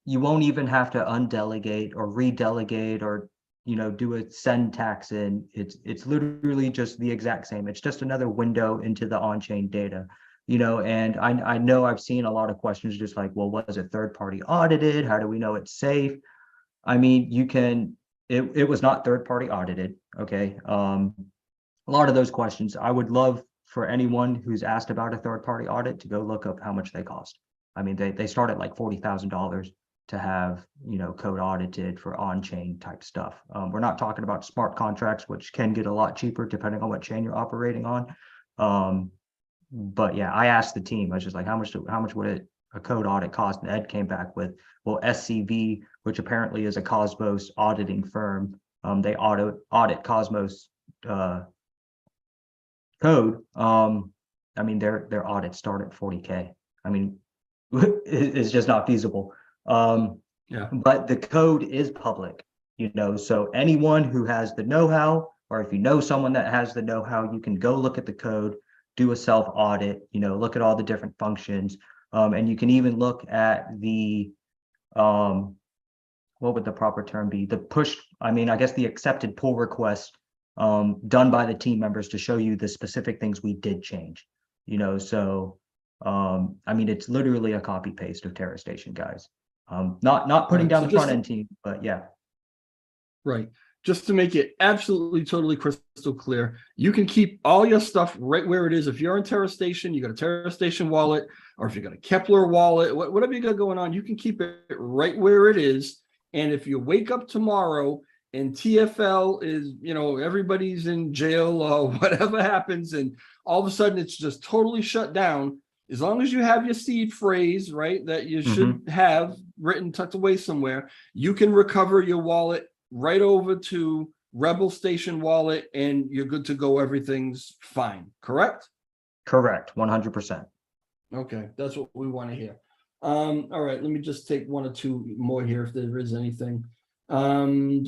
you won't even have to undelegate or redelegate or do a send tax in. It's literally just the exact same. It's just another window into the on-chain data. And I know I've seen a lot of questions just like, well, was it third-party audited? How do we know it's safe? I mean, it was not third-party audited. Okay. A lot of those questions, I would love for anyone who's asked about a third-party audit to go look up how much they cost. I mean, they start at like $40,000 to have, code audited for on-chain type stuff. We're not talking about smart contracts, which can get a lot cheaper depending on what chain you're operating on. But yeah, I asked the team, I was just like, how much would a code audit cost? And Ed came back with, well, SCV, which apparently is a Cosmos auditing firm. They audit Cosmos code. I mean, their audits start at 40K. I mean, it's just not feasible. Yeah. But the code is public, so anyone who has the know-how, or if you know someone that has the know-how, you can go look at the code, do a self audit, look at all the different functions. And you can even look at the, what would the proper term be? The push, I guess the accepted pull request done by the team members to show you the specific things we did change, so I mean, it's literally a copy paste of Terra Station, guys. Not putting Right, down so the front just end team, but yeah. right. Just to make it absolutely totally crystal clear, you can keep all your stuff right where it is. If you're on Terra Station, you got a Terra Station wallet, or if you got a Kepler wallet, whatever you got going on, you can keep it right where it is. And if you wake up tomorrow and TFL is, everybody's in jail or whatever happens, and all of a sudden it's just totally shut down, as long as you have your seed phrase, right, that you should have written, tucked away somewhere, you can recover your wallet right over to Rebel Station wallet, and you're good to go. Everything's fine. Correct? Correct. 100%. Okay, that's what we want to hear. All right, let me just take one or two more here if there is anything. Question: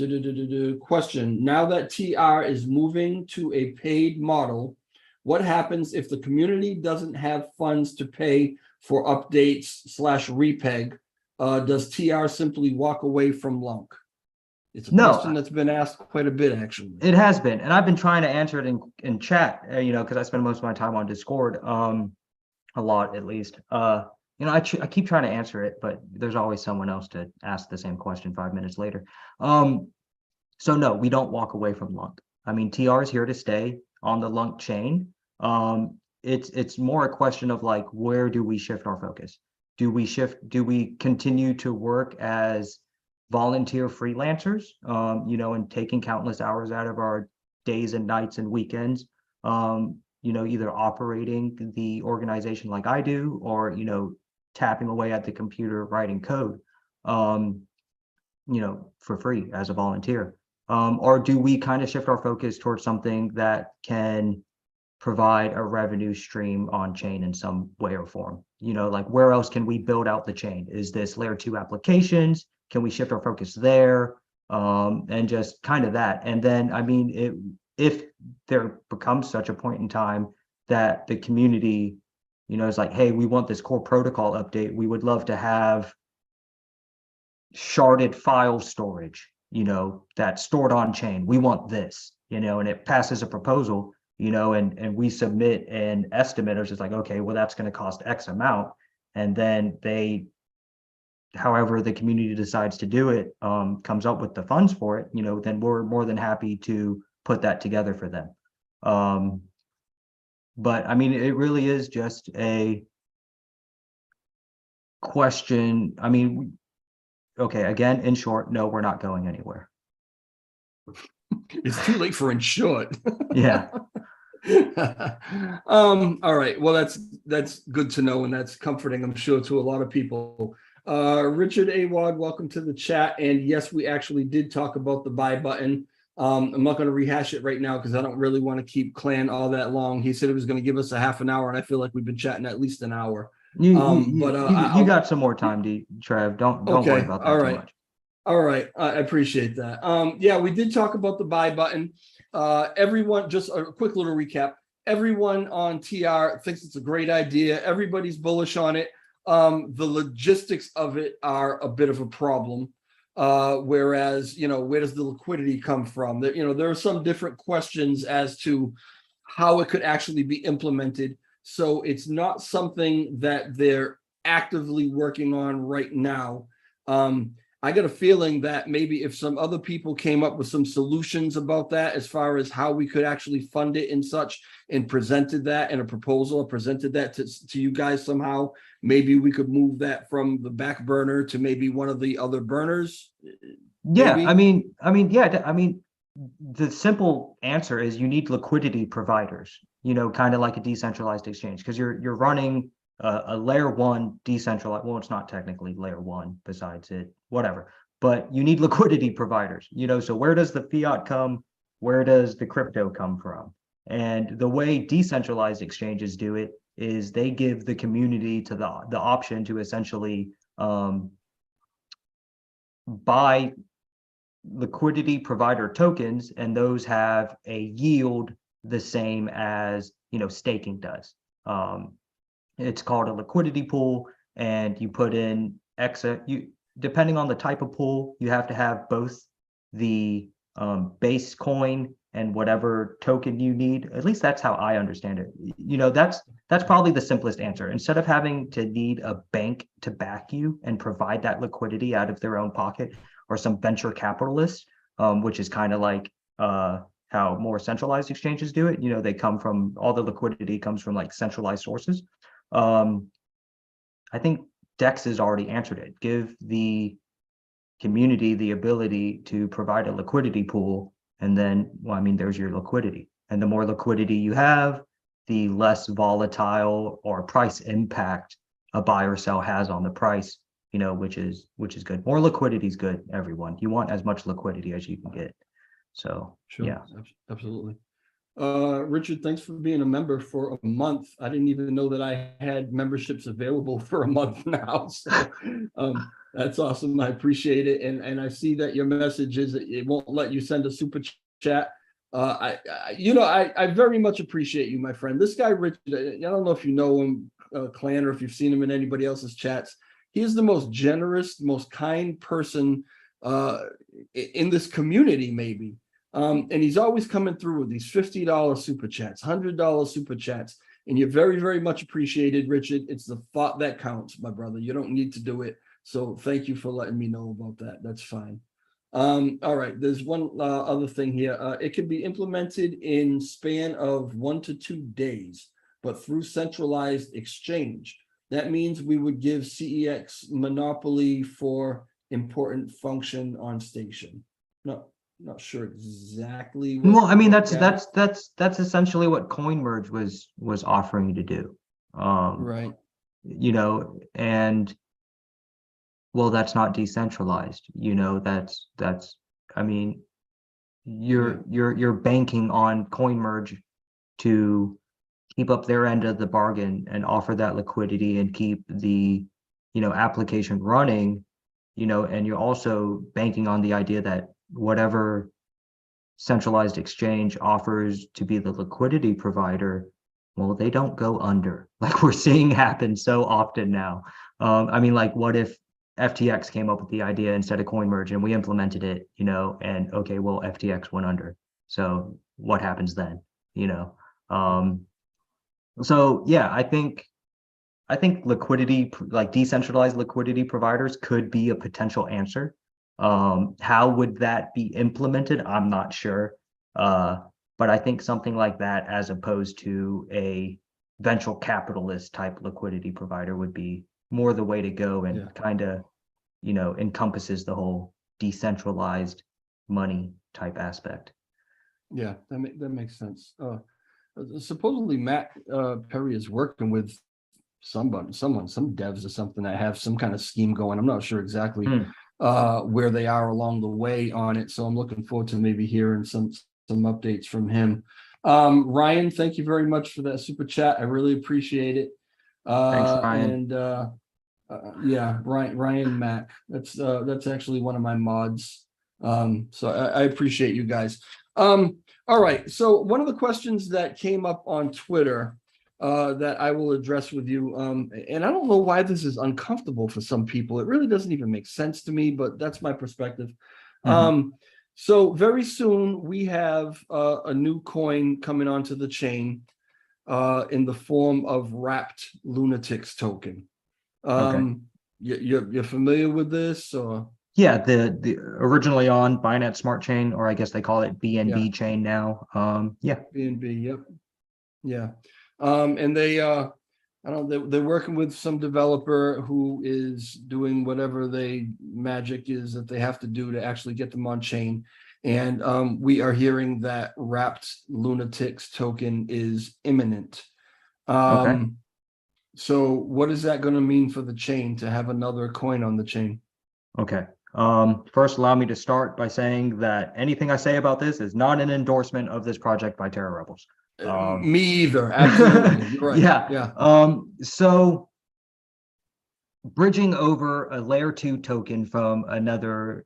now that TR is moving to a paid model, what happens if the community doesn't have funds to pay for updates / repeg? Does TR simply walk away from Lunk? It's a question that's been asked quite a bit, actually. It has been, and I've been trying to answer it in chat, because I spend most of my time on Discord, a lot at least. I keep trying to answer it, but there's always someone else to ask the same question 5 minutes later. So no, we don't walk away from Lunk. I mean, TR is here to stay on the Lunk chain. It's more a question of like, where do we shift our focus? Do we continue to work as volunteer freelancers, and taking countless hours out of our days and nights and weekends, either operating the organization like I do, or, tapping away at the computer, writing code, for free as a volunteer? Or do we kind of shift our focus towards something that can provide a revenue stream on chain in some way or form? Like, where else can we build out the chain? Is this layer 2 applications? Can we shift our focus there? And just kind of that. And then, I mean, if there becomes such a point in time that the community, is like, hey, we want this core protocol update, we would love to have sharded file storage, that's stored on chain. We want this, and it passes a proposal, and we submit an estimate of just like, okay, well, that's going to cost X amount. And then however the community decides to do it, comes up with the funds for it, then we're more than happy to put that together for them. But I mean, it really is just a question. I mean, okay, again, in short, no, we're not going anywhere. It's too late for in short. Yeah. All right. Well, that's good to know, and that's comforting, I'm sure, to a lot of people. Richard Awad, welcome to the chat. And yes, we actually did talk about the buy button. I'm not going to rehash it right now because I don't really want to keep Clan all that long. He said it was going to give us a half an hour, and I feel like we've been chatting at least an hour. You got some more time, Trev. Don't worry about that too much. All right. I appreciate that. Yeah, we did talk about the buy button. Everyone, just a quick little recap. Everyone on TR thinks it's a great idea. Everybody's bullish on it. The logistics of it are a bit of a problem. Whereas, where does the liquidity come from? There are some different questions as to how it could actually be implemented. So it's not something that they're actively working on right now. I got a feeling that maybe if some other people came up with some solutions about that, as far as how we could actually fund it and such, and presented that in a proposal, or presented that to you guys somehow, maybe we could move that from the back burner to maybe one of the other burners. Yeah, Maybe. the simple answer is you need liquidity providers, kind of like a decentralized exchange, because you're running a layer one decentralized, well, it's not technically layer one besides it, whatever, but you need liquidity providers, so where does the fiat come? Where does the crypto come from? And the way decentralized exchanges do it is they give the community to the option to essentially buy liquidity provider tokens, and those have a yield the same as staking does. It's called a liquidity pool, and you put in depending on the type of pool, you have to have both the base coin and whatever token you need. At least that's how I understand it. That's probably the simplest answer. Instead of having to need a bank to back you and provide that liquidity out of their own pocket, or some venture capitalists, which is kind of like how more centralized exchanges do it. They come from, all the liquidity comes from like centralized sources. I think DEX has already answered it. Give the community the ability to provide a liquidity pool, and then, there's your liquidity. And the more liquidity you have, the less volatile or price impact a buy or sell has on the price, which is good. More liquidity is good, everyone. You want as much liquidity as you can get. So, Sure. yeah. Absolutely. Richard, thanks for being a member for a month. I didn't even know that I had memberships available for a month now. So that's awesome. I appreciate it. And I see that your message is it won't let you send a super chat. I very much appreciate you, my friend. This guy, Richard, I don't know if you know him, Clan, or if you've seen him in anybody else's chats. He is the most generous, most kind person in this community, maybe. And he's always coming through with these $50 super chats, $100 super chats. And you're very, very much appreciated, Richard. It's the thought that counts, my brother. You don't need to do it. So thank you for letting me know about that. That's fine. All right. There's one other thing here. It can be implemented in span of 1 to 2 days, but through centralized exchange. That means we would give CEX monopoly for important function on station. No. Not sure exactly. Well, that's essentially what CoinMerge was offering you to do. Right. And well, that's not decentralized. You're banking on CoinMerge to keep up their end of the bargain and offer that liquidity and keep the application running, and you're also banking on the idea that whatever centralized exchange offers to be the liquidity provider, well, they don't go under, like we're seeing happen so often now. What if FTX came up with the idea instead of CoinMerge and we implemented it, and okay, well, FTX went under. So what happens then? So yeah, I think liquidity, like decentralized liquidity providers, could be a potential answer. How would that be implemented? I'm not sure. But I think something like that, as opposed to a venture capitalist type liquidity provider, would be more the way to go, and kind of, encompasses the whole decentralized money type aspect. Yeah, that makes sense. Supposedly Matt Perry is working with some devs or something that have some kind of scheme going. I'm not sure exactly where they are along the way on it. So I'm looking forward to maybe hearing some updates from him. Ryan, thank you very much for that super chat. I really appreciate it. Thanks, Ryan. And Ryan Mack. That's actually one of my mods. So I appreciate you guys. All right. So one of the questions that came up on Twitter that I will address with you, and I don't know why this is uncomfortable for some people. It really doesn't even make sense to me, but that's my perspective. So very soon we have a new coin coming onto the chain in the form of wrapped lunatics token. You're familiar with this, or? Yeah, the originally on Binance Smart Chain, or I guess they call it BNB Yeah, chain now. Yeah. BNB. Yep. Yeah. And they I don't know, they're working with some developer who is doing whatever they magic is that they have to do to actually get them on chain. And we are hearing that wrapped lunatics token is imminent. Okay. So what is that going to mean for the chain to have another coin on the chain? Okay. First, allow me to start by saying that anything I say about this is not an endorsement of this project by Terra Rebels. Me either. Absolutely. You're right. Yeah. Yeah. So bridging over a layer 2 token from another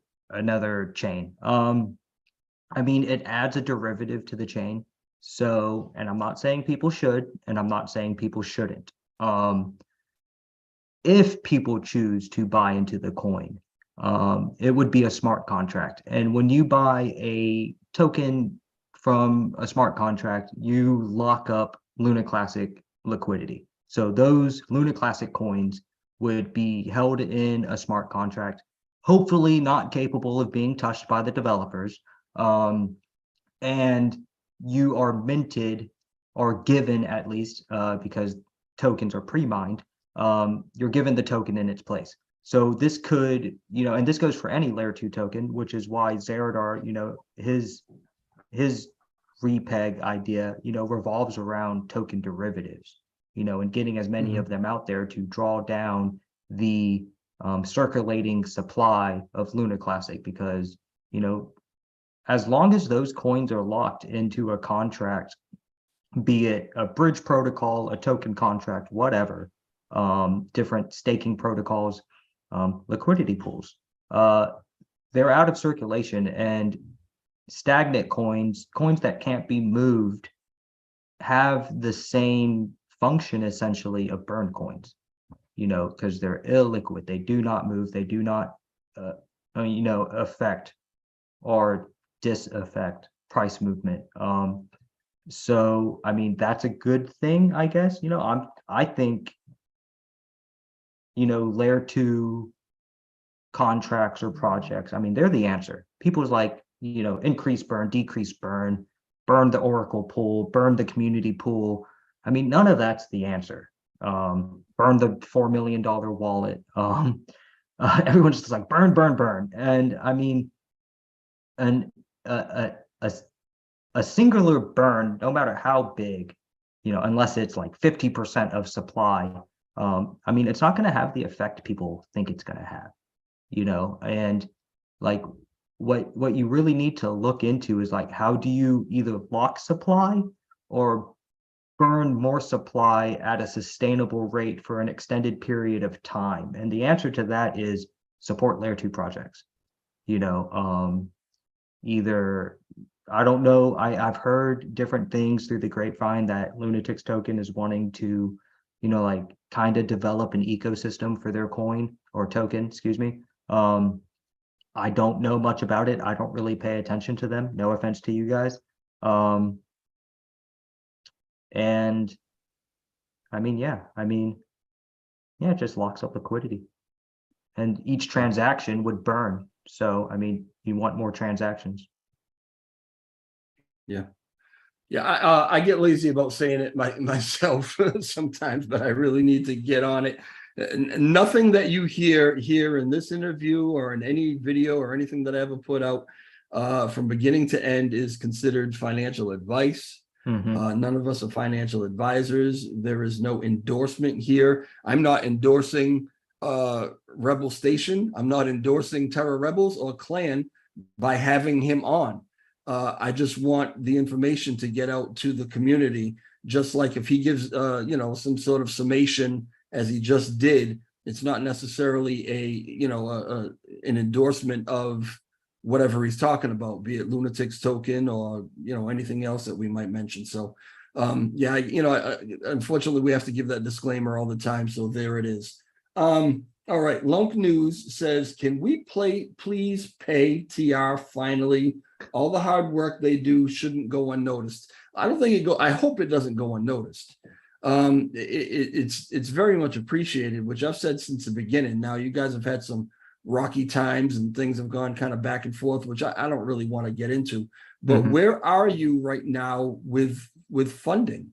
chain. I mean, it adds a derivative to the chain. So, and I'm not saying people should, and I'm not saying people shouldn't. If people choose to buy into the coin, it would be a smart contract. And when you buy a token from a smart contract, you lock up Luna Classic liquidity. So those Luna Classic coins would be held in a smart contract, hopefully not capable of being touched by the developers. And you are minted or given, at least, because tokens are pre-mined, you're given the token in its place. So this could, and this goes for any layer 2 token, which is why Zerodar, his repeg idea, revolves around token derivatives, and getting as many of them out there to draw down the circulating supply of Luna Classic, because, as long as those coins are locked into a contract, be it a bridge protocol, a token contract, whatever, different staking protocols, liquidity pools, they're out of circulation. And stagnant coins that can't be moved, have the same function essentially of burn coins, because they're illiquid. They do not move. They do not, affect or disaffect price movement. So I mean, that's a good thing, I guess. I think, layer 2 contracts or projects, I mean, they're the answer. People's like, increase burn, decrease burn, burn the Oracle pool, burn the community pool. I mean, none of that's the answer. Burn the $4 million wallet. Everyone's just like burn, burn, burn. And I mean, and a singular burn, no matter how big, unless it's like 50% of supply, I mean, it's not going to have the effect people think it's going to have, and like what you really need to look into is like, how do you either lock supply or burn more supply at a sustainable rate for an extended period of time? And the answer to that is support layer 2 projects. Either, I don't know, I've heard different things through the grapevine that Lunatics token is wanting to, like kind of develop an ecosystem for their coin or token, excuse me. I don't know much about it. I don't really pay attention to them. No offense to you guys. And I mean, yeah, it just locks up liquidity, and each transaction would burn. So, I mean, you want more transactions. Yeah. Yeah, I get lazy about saying it myself sometimes, but I really need to get on it. Nothing that you hear here in this interview or in any video or anything that I ever put out from beginning to end is considered financial advice. None of us are financial advisors. There is no endorsement here. I'm not endorsing Rebel Station. I'm not endorsing Terra Rebels or Clan by having him on. I just want the information to get out to the community, just like if he gives, some sort of summation as he just did, it's not necessarily an endorsement of whatever he's talking about, be it Lunatics token or, anything else that we might mention. So, unfortunately we have to give that disclaimer all the time. So there it is. All right. Lunk News says, can we please pay TR finally? All the hard work they do shouldn't go unnoticed. I don't think I hope it doesn't go unnoticed. It's very much appreciated, which I've said since the beginning. Now you guys have had some rocky times and things have gone kind of back and forth, which I don't really want to get into. But Mhm. where are you right now with funding?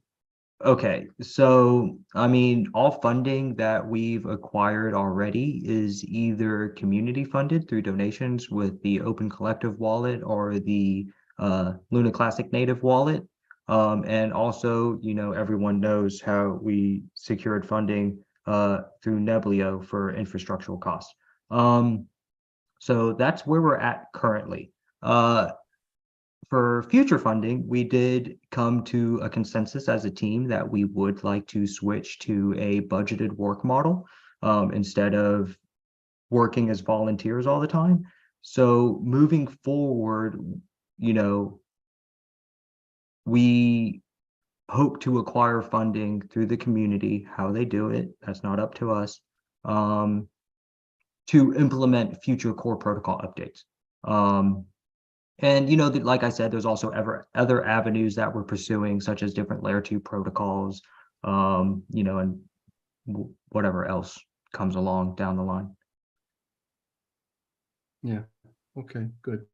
Okay, so I mean, all funding that we've acquired already is either community funded through donations with the Open Collective wallet or the Luna Classic Native wallet. And also, everyone knows how we secured funding through Neblio for infrastructural costs. Um, so that's where we're at currently. For future funding, we did come to a consensus as a team that we would like to switch to a budgeted work model instead of working as volunteers all the time. So moving forward, you know, we hope to acquire funding through the community. How they do it, that's not up to us. Um, to implement future core protocol updates. And like I said, there's also other avenues that we're pursuing, such as different layer 2 protocols, and whatever else comes along down the line. Yeah. Okay, good.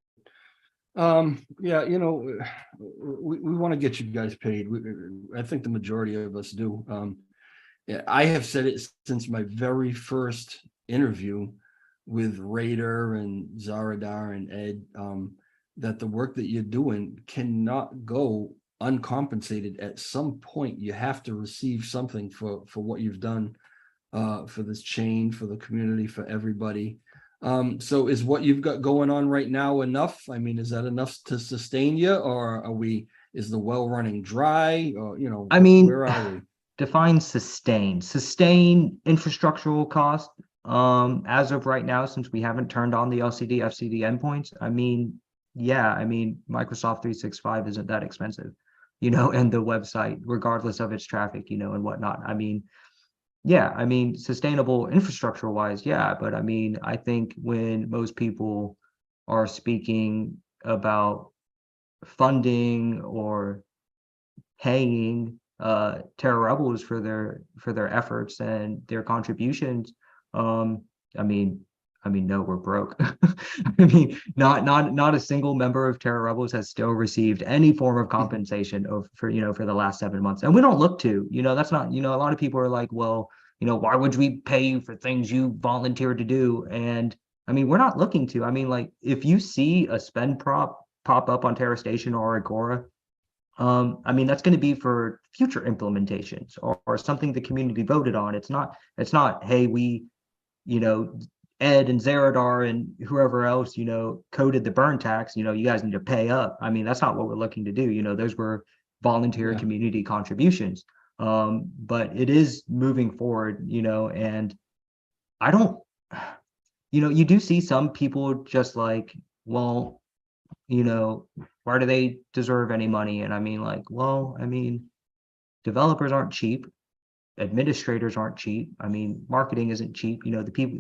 Yeah, we want to get you guys paid. I think the majority of us do. Yeah, I have said it since my very first interview with Raider and Zaradar and Ed, that the work that you're doing cannot go uncompensated. At some point, you have to receive something for what you've done, for this chain, for the community, for everybody. So is what you've got going on right now enough? I mean, is that enough to sustain you, or is the well running dry, or I mean, where are we? define sustain. Sustain infrastructural cost. As of right now, since we haven't turned on the LCD FCD endpoints, I mean, yeah, I mean, Microsoft 365 isn't that expensive, and the website, regardless of its traffic, and whatnot. I mean, yeah, I mean, sustainable infrastructure wise, yeah, but I mean, I think when most people are speaking about funding or paying Terra Rebels for their efforts and their contributions, um, I mean, no, we're broke. I mean, not a single member of Terra Rebels has still received any form of compensation for the last 7 months, and we don't look to. That's not. A lot of people are like, well, why would we pay you for things you volunteered to do? And I mean, we're not looking to. I mean, like, if you see a spend prop pop up on Terra Station or Agora, I mean, that's going to be for future implementations or something the community voted on. It's not, hey, you know, Ed and Zeradar and whoever else, coded the burn tax, you guys need to pay up. I mean, that's not what we're looking to do. Those were volunteer Yeah. community contributions. But it is moving forward, and I don't, you do see some people just like, well, why do they deserve any money? And I mean, like, well, I mean, developers aren't cheap, administrators aren't cheap. I mean, marketing isn't cheap. The people,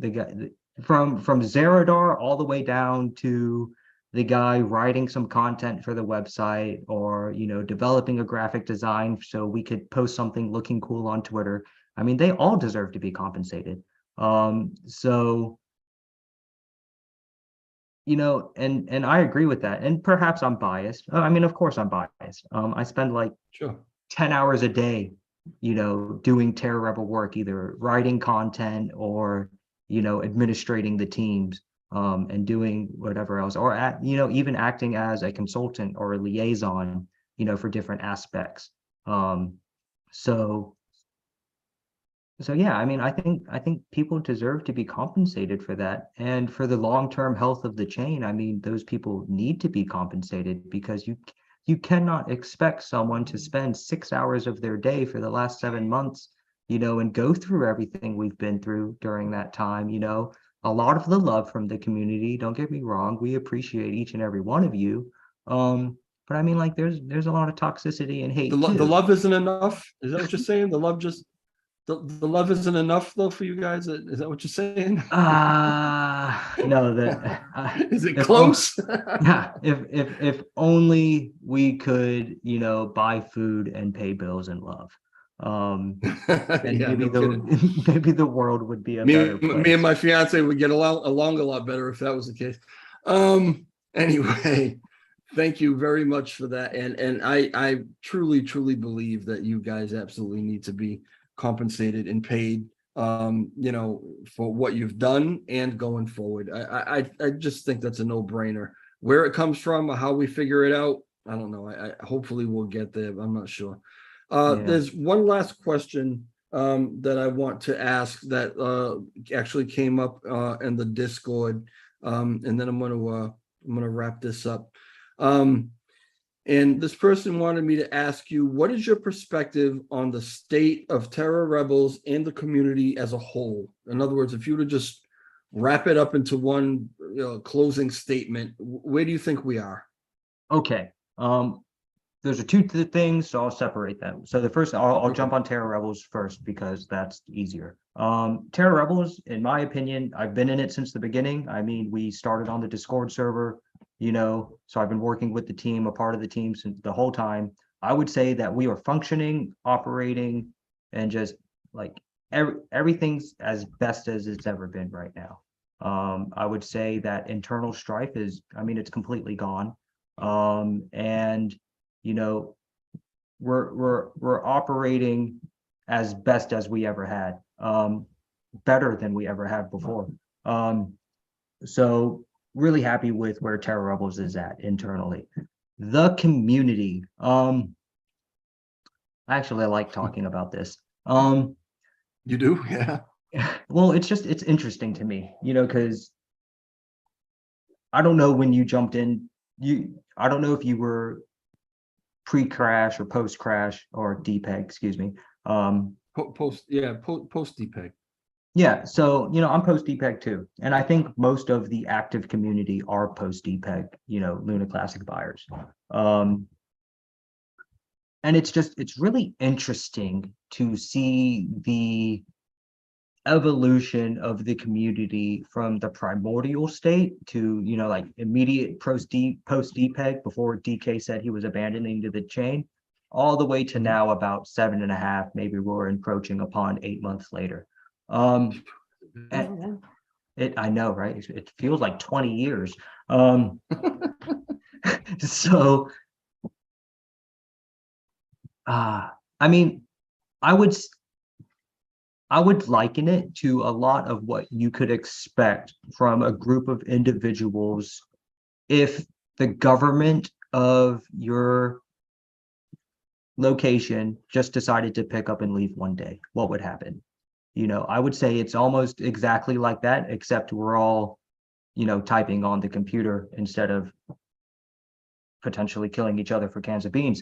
from Zeradar all the way down to the guy writing some content for the website, or developing a graphic design so we could post something looking cool on Twitter. I mean, they all deserve to be compensated. So and I agree with that. And perhaps I'm biased. I mean, of course I'm biased. I spend like Sure. 10 hours a day, doing Terra Rebel work, either writing content or, administrating the teams, and doing whatever else, or even acting as a consultant or a liaison, for different aspects. So yeah, I mean, I think people deserve to be compensated for that. And for the long-term health of the chain, I mean, those people need to be compensated, because you cannot expect someone to spend 6 hours of their day for the last 7 months, and go through everything we've been through during that time. A lot of the love from the community, don't get me wrong, we appreciate each and every one of you. But I mean, like, there's a lot of toxicity and hate The too. love isn't enough. Is that what you're saying? The love isn't enough though for you guys. Is that what you're saying? No, that Is it if oh close? yeah, if only we could, buy food and pay bills in love. And Yeah, maybe no kidding. maybe the world would be a Me, better me and place. my fiance would get along a lot better if that was the case. Anyway, thank you very much for that. And I truly believe that you guys absolutely need to be compensated and paid, for what you've done and going forward. I just think that's a no-brainer. Where it comes from, or how we figure it out, I don't know. I hopefully we'll get there. I'm not sure. Yeah, There's one last question that I want to ask that actually came up in the Discord, and then I'm gonna wrap this up. Um, and this person wanted me to ask you, what is your perspective on the state of Terra rebels and the community as a whole? In other words, if you were to just wrap it up into one closing statement, where do you think we are? okay. Those are things, so I'll separate them. So the first, I'll Okay. jump on Terra Rebels first because that's easier. Terra Rebels, in my opinion, I've been in it since the beginning. I mean, we started on the Discord server, so I've been working with the team, a part of the team since the whole time. I would say that we are functioning, operating, and just like everything's as best as it's ever been right now. I would say that internal strife is, I mean, it's completely gone. And you know, we're operating as best as we ever had, better than we ever had before. So really happy with where Terra Rebels is at internally. The community, actually I like talking about this. You do? Yeah. Well, it's interesting to me, because I don't know when you jumped in, I don't know if you were pre-crash or post-crash or DPEG, excuse me. Post DPEG. Yeah, so I'm post DPEG too, and I think most of the active community are post DPEG, Luna Classic buyers. And it's really interesting to see the evolution of the community from the primordial state to like immediate post DPEG before DK said he was abandoning to the chain, all the way to now about 7.5, maybe we're encroaching upon 8 months later. And I know, right? It feels like 20 years. So I mean, I would I would liken it to a lot of what you could expect from a group of individuals if the government of your location just decided to pick up and leave one day. What would happen? I would say it's almost exactly like that, except we're all, typing on the computer instead of potentially killing each other for cans of beans.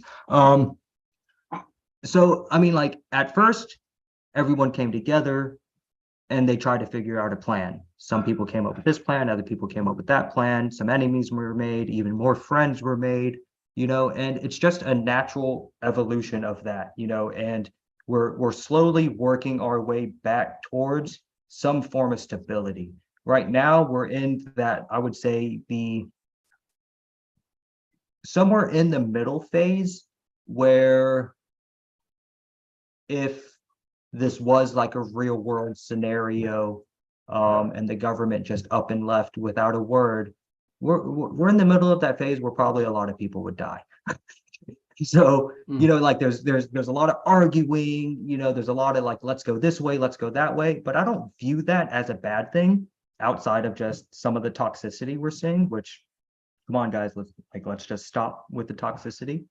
So, I mean, like at first, everyone came together and they tried to figure out a plan. Some people came up with this plan, other people came up with that plan. Some enemies were made, even more friends were made, and it's just a natural evolution of that, and we're slowly working our way back towards some form of stability. Right now, we're in that, I would say, the somewhere in the middle phase where if this was like a real world scenario, and the government just up and left without a word, we're in the middle of that phase where probably a lot of people would die. So, like there's a lot of arguing, there's a lot of like, let's go this way, let's go that way. But I don't view that as a bad thing outside of just some of the toxicity we're seeing, which come on, guys, let's just stop with the toxicity.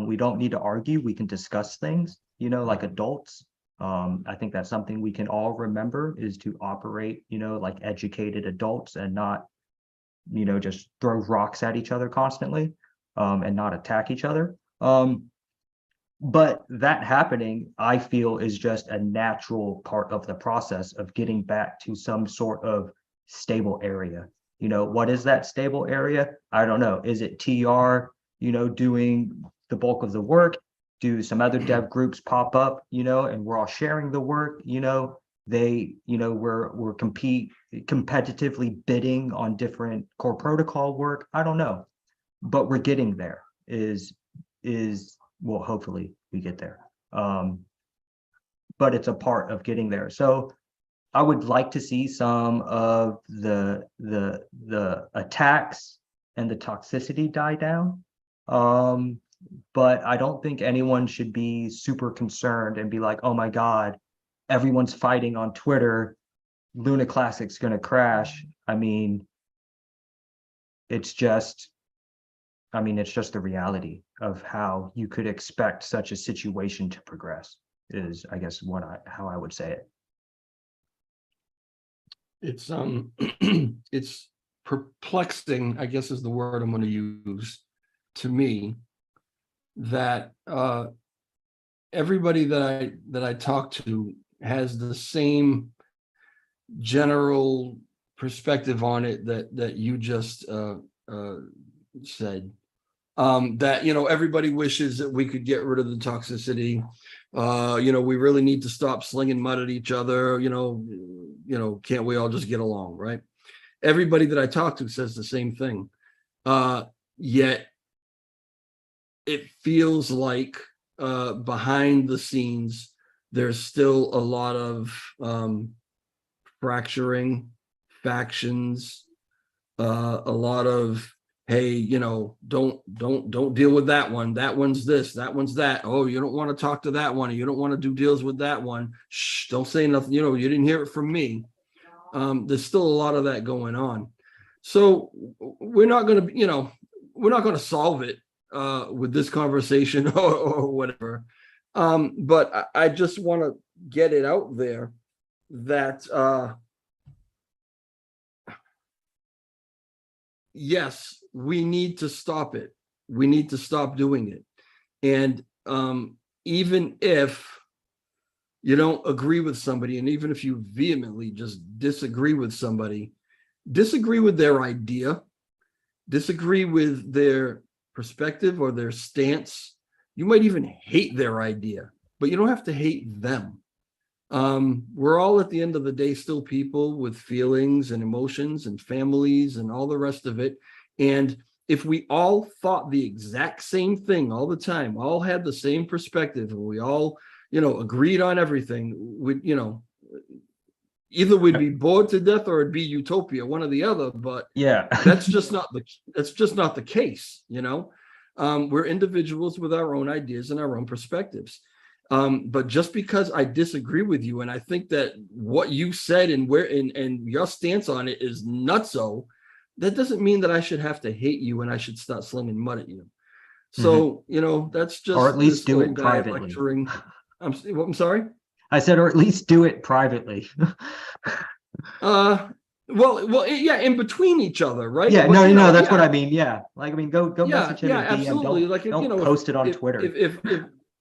We don't need to argue, we can discuss things, like adults. I think that's something we can all remember is to operate, like educated adults and not, just throw rocks at each other constantly, and not attack each other. But that happening, I feel, is just a natural part of the process of getting back to some sort of stable area. What is that stable area? I don't know. Is it TR, doing the bulk of the work? Do some other dev groups pop up, and we're all sharing the work, they, we're competitively bidding on different core protocol work. I don't know, but we're getting there well, hopefully we get there. but it's a part of getting there. So I would like to see some of the attacks and the toxicity die down. But I don't think anyone should be super concerned and be like, oh my God, everyone's fighting on Twitter. Luna Classic's going to crash. I mean, it's just the reality of how you could expect such a situation to progress is, I guess, how I would say it. It's it's perplexing, I guess is the word I'm going to use, to me, that everybody that I talk to has the same general perspective on it that you just said. That, you know, everybody wishes that we could get rid of the toxicity. You know, we really need to stop slinging mud at each other. You know, can't we all just get along, right? Everybody that I talk to says the same thing. Yet it feels like behind the scenes, there's still a lot of fracturing, factions, a lot of, hey, you know, don't deal with that one. That one's this, that one's that. Oh, you don't want to talk to that one, or you don't want to do deals with that one. Shh, don't say nothing. You know, you didn't hear it from me. There's still a lot of that going on. So we're not going to, you know, we're not going to solve it with this conversation or whatever. But I just want to get it out there that yes, we need to stop it. We need to stop doing it. And even if you don't agree with somebody, and even if you vehemently just disagree with somebody, disagree with their idea, disagree with their perspective or their stance, you might even hate their idea, but you don't have to hate them. We're all, at the end of the day, still people with feelings and emotions and families and all the rest of it. And if we all thought the exact same thing all the time, all had the same perspective, and we all, you know, agreed on everything, we, you know, either we'd be bored to death or it'd be utopia, one or the other. But yeah, that's just not the case. You know, we're individuals with our own ideas and our own perspectives. But just because I disagree with you, and I think that what you said and and your stance on it is nutso, that doesn't mean that I should have to hate you and I should start slinging mud at you. So, you know, that's just, or at least do it guy privately. lecturing. I'm sorry. I said, or at least do it privately. Well, yeah, in between each other, right? Yeah, But, no, that's yeah. what I mean. Yeah, like, I mean, go message him in DM. Absolutely. Like, Don't you know, post it on if, Twitter. If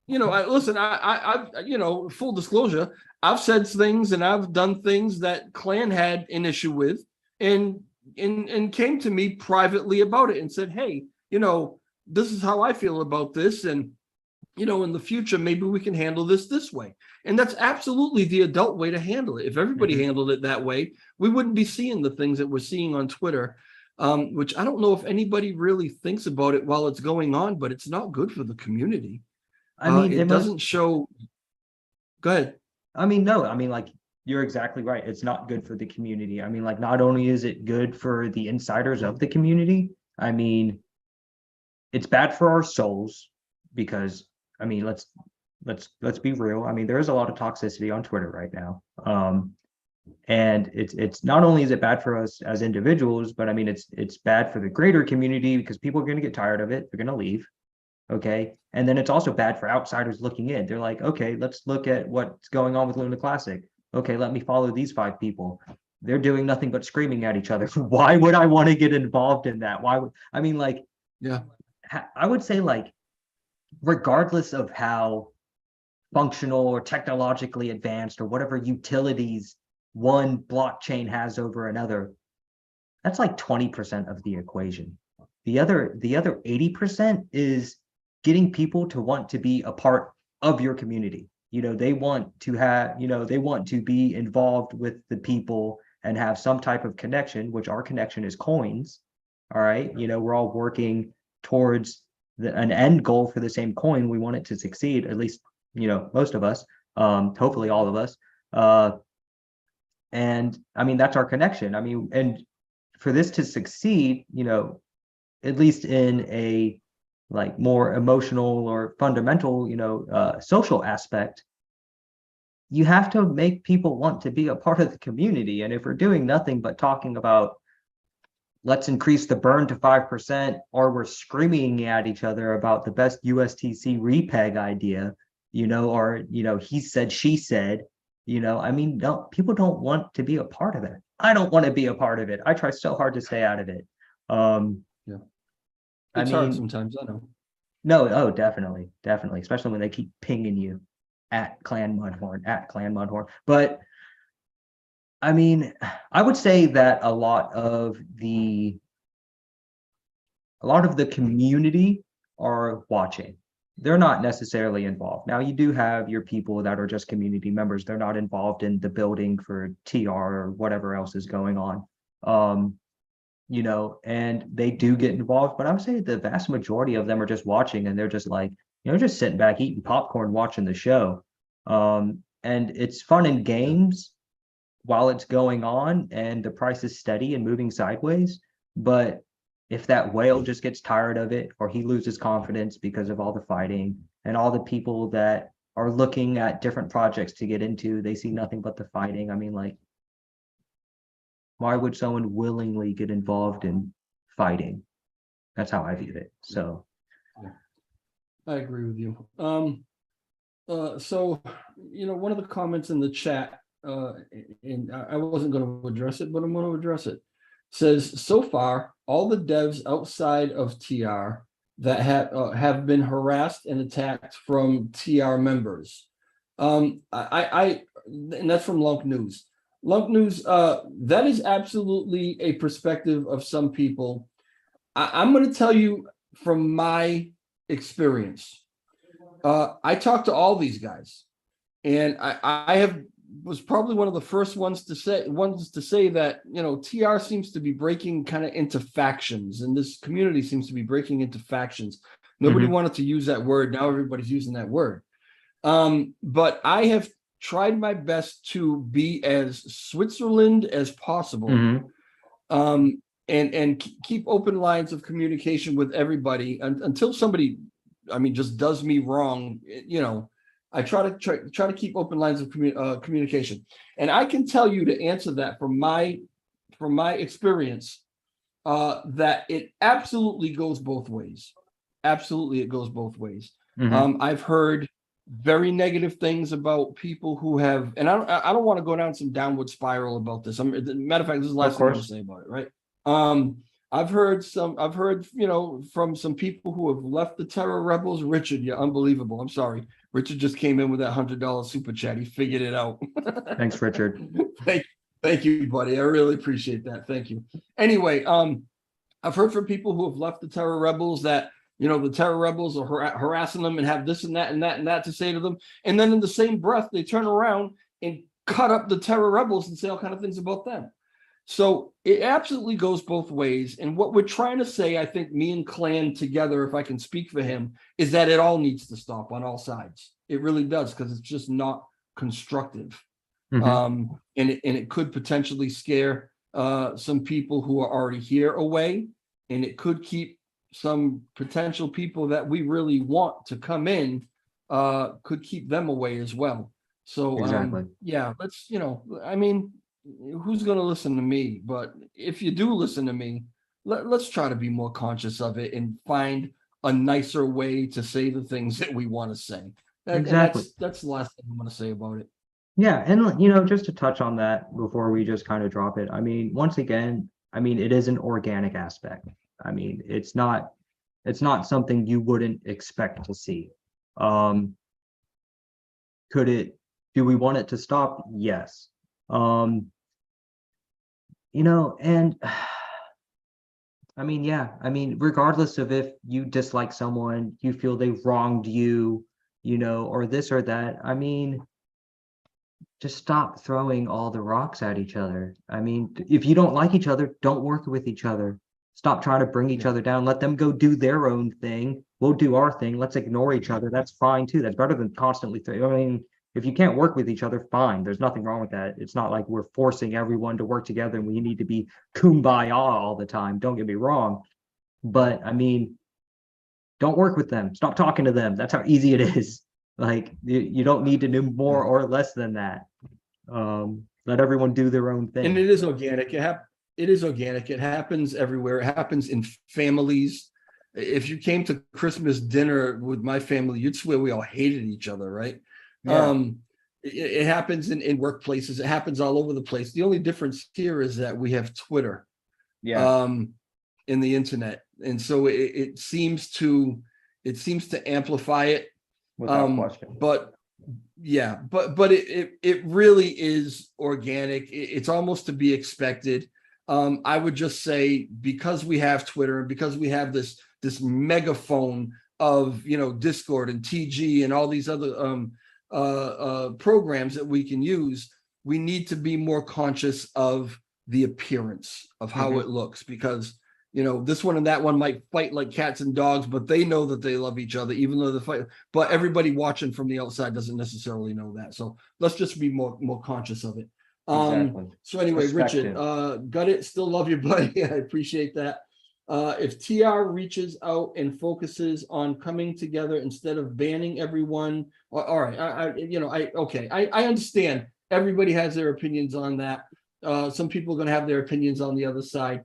you know, I you know, full disclosure, I've said things and I've done things that Clan had an issue with, and came to me privately about it and said, hey, you know, this is how I feel about this, and you know, in the future, maybe we can handle this way. And that's absolutely the adult way to handle it. If everybody handled it that way, we wouldn't be seeing the things that we're seeing on Twitter, which I don't know if anybody really thinks about it while it's going on, but it's not good for the community. I mean, it doesn't show. Go ahead. I mean, no, I mean, like, you're exactly right. It's not good for the community. I mean, like, not only is it good for the insiders of the community, I mean, it's bad for our souls because, I mean, let's be real. I mean, there is a lot of toxicity on Twitter right now. And it's not only is it bad for us as individuals, but I mean, it's bad for the greater community because people are going to get tired of it. They're going to leave. Okay. And then it's also bad for outsiders looking in. They're like, okay, let's look at what's going on with Luna Classic. Okay, let me follow these 5 people. They're doing nothing but screaming at each other. Why would I want to get involved in that? Why would, I mean, like, Yeah, I would say, like, regardless of how functional or technologically advanced or whatever utilities one blockchain has over another, that's like 20% of the equation. The other 80% is getting people to want to be a part of your community. You know, they want to have, you know, they want to be involved with the people and have some type of connection, which our connection is coins. All right. You know, we're all working towards an end goal for the same coin. We want it to succeed, at least, you know, most of us. hopefully all of us. And I mean, that's our connection. I mean, and for this to succeed, at least in a like more emotional or fundamental, social aspect, you have to make people want to be a part of the community. And if we're doing nothing but talking about let's increase the burn to 5%, or we're screaming at each other about the best USTC repeg idea, or he said, she said, I mean, no, people don't want to be a part of it. I don't want to be a part of it. I try so hard to stay out of it. Yeah. I It's hard mean, sometimes, I know. no, oh, definitely, definitely, especially when they keep pinging you at Clan Mudhorn. But I mean, I would say that a lot of the community are watching. They're not necessarily involved. Now, you do have your people that are just community members. They're not involved in the building for TR or whatever else is going on. And they do get involved, but I would say the vast majority of them are just watching, and they're just like, just sitting back, eating popcorn, watching the show. And it's fun in games while it's going on and the price is steady and moving sideways. But if that whale just gets tired of it, or he loses confidence because of all the fighting and all the people that are looking at different projects to get into, they see nothing but the fighting. I mean, like, why would someone willingly get involved in fighting? That's how I view it. So I agree with you. So, one of the comments in the chat, and I wasn't going to address it, but I'm going to address it. Says, so far, all the devs outside of TR that have been harassed and attacked from TR members. And that's from Lunk News. Lunk News, that is absolutely a perspective of some people. I'm going to tell you from my experience. I talked to all these guys, and I was probably one of the first ones to say that, TR seems to be breaking kind of into factions, and this community seems to be breaking into factions. Nobody wanted to use that word. Now everybody's using that word. But I have tried my best to be as Switzerland as possible. And keep open lines of communication with everybody until somebody, just does me wrong. I try to keep open lines of communication, and I can tell you, to answer that from my experience, that it absolutely goes both ways. Absolutely, it goes both ways. I've heard very negative things about people who have, and I don't want to go down some downward spiral about this. Matter of fact, this is the last thing I'm going to say about it, right? I've heard from some people who have left the Terra Rebels. Richard, you're unbelievable. I'm sorry. Richard just came in with that $100 super chat. He figured it out. Thanks, Richard. Thank you, buddy. I really appreciate that. Thank you. Anyway, I've heard from people who have left the Terra Rebels that, the Terra Rebels are harassing them and have this and that and that and that to say to them. And then in the same breath, they turn around and cut up the Terra Rebels and say all kind of things about them. So it absolutely goes both ways. And what we're trying to say, I think me and Clan together, if I can speak for him, is that it all needs to stop on all sides. It really does, because it's just not constructive. And it could potentially scare some people who are already here away. And it could keep some potential people that we really want to come in, could keep them away as well. So Exactly. yeah, let's, who's going to listen to me? But if you do listen to me, let's try to be more conscious of it and find a nicer way to say the things that we want to say. Exactly. And that's the last thing I'm going to say about it. Yeah, and just to touch on that before we just kind of drop it. Once again, it is an organic aspect. It's not something you wouldn't expect to see. Do we want it to stop? Yes. And regardless of if you dislike someone, you feel they wronged you, or this or that, just stop throwing all the rocks at each other. If you don't like each other, don't work with each other. Stop trying to bring each other down. Let them go do their own thing. We'll do our thing. Let's ignore each other. That's fine too. That's better than constantly If you can't work with each other, fine. There's nothing wrong with that. It's not like we're forcing everyone to work together and we need to be kumbaya all the time. Don't get me wrong. But I mean, don't work with them. Stop talking to them. That's how easy it is. Like you don't need to do more or less than that. Let everyone do their own And thing. it is organic. It is organic. It happens everywhere. It happens in families. If you came to Christmas dinner with my family, you'd swear we all hated each other, right? Yeah. It happens in workplaces. It happens all over the place. The only difference here is that we have Twitter, Yeah. in the internet, and so it seems to amplify it. Without question. But yeah, but it really is organic. It's almost to be expected. I would just say, because we have Twitter and because we have this megaphone of, Discord and TG and all these other programs that we can use, we need to be more conscious of the appearance of how it looks, because this one and that one might fight like cats and dogs, but they know that they love each other, even though they fight. But everybody watching from the outside doesn't necessarily know that. So let's just be more conscious of it. Exactly. So anyway, Richard, got it. Still love you, buddy. I appreciate that. If TR reaches out and focuses on coming together instead of banning everyone, all right. I understand. Everybody has their opinions on that. Some people are going to have their opinions on the other side.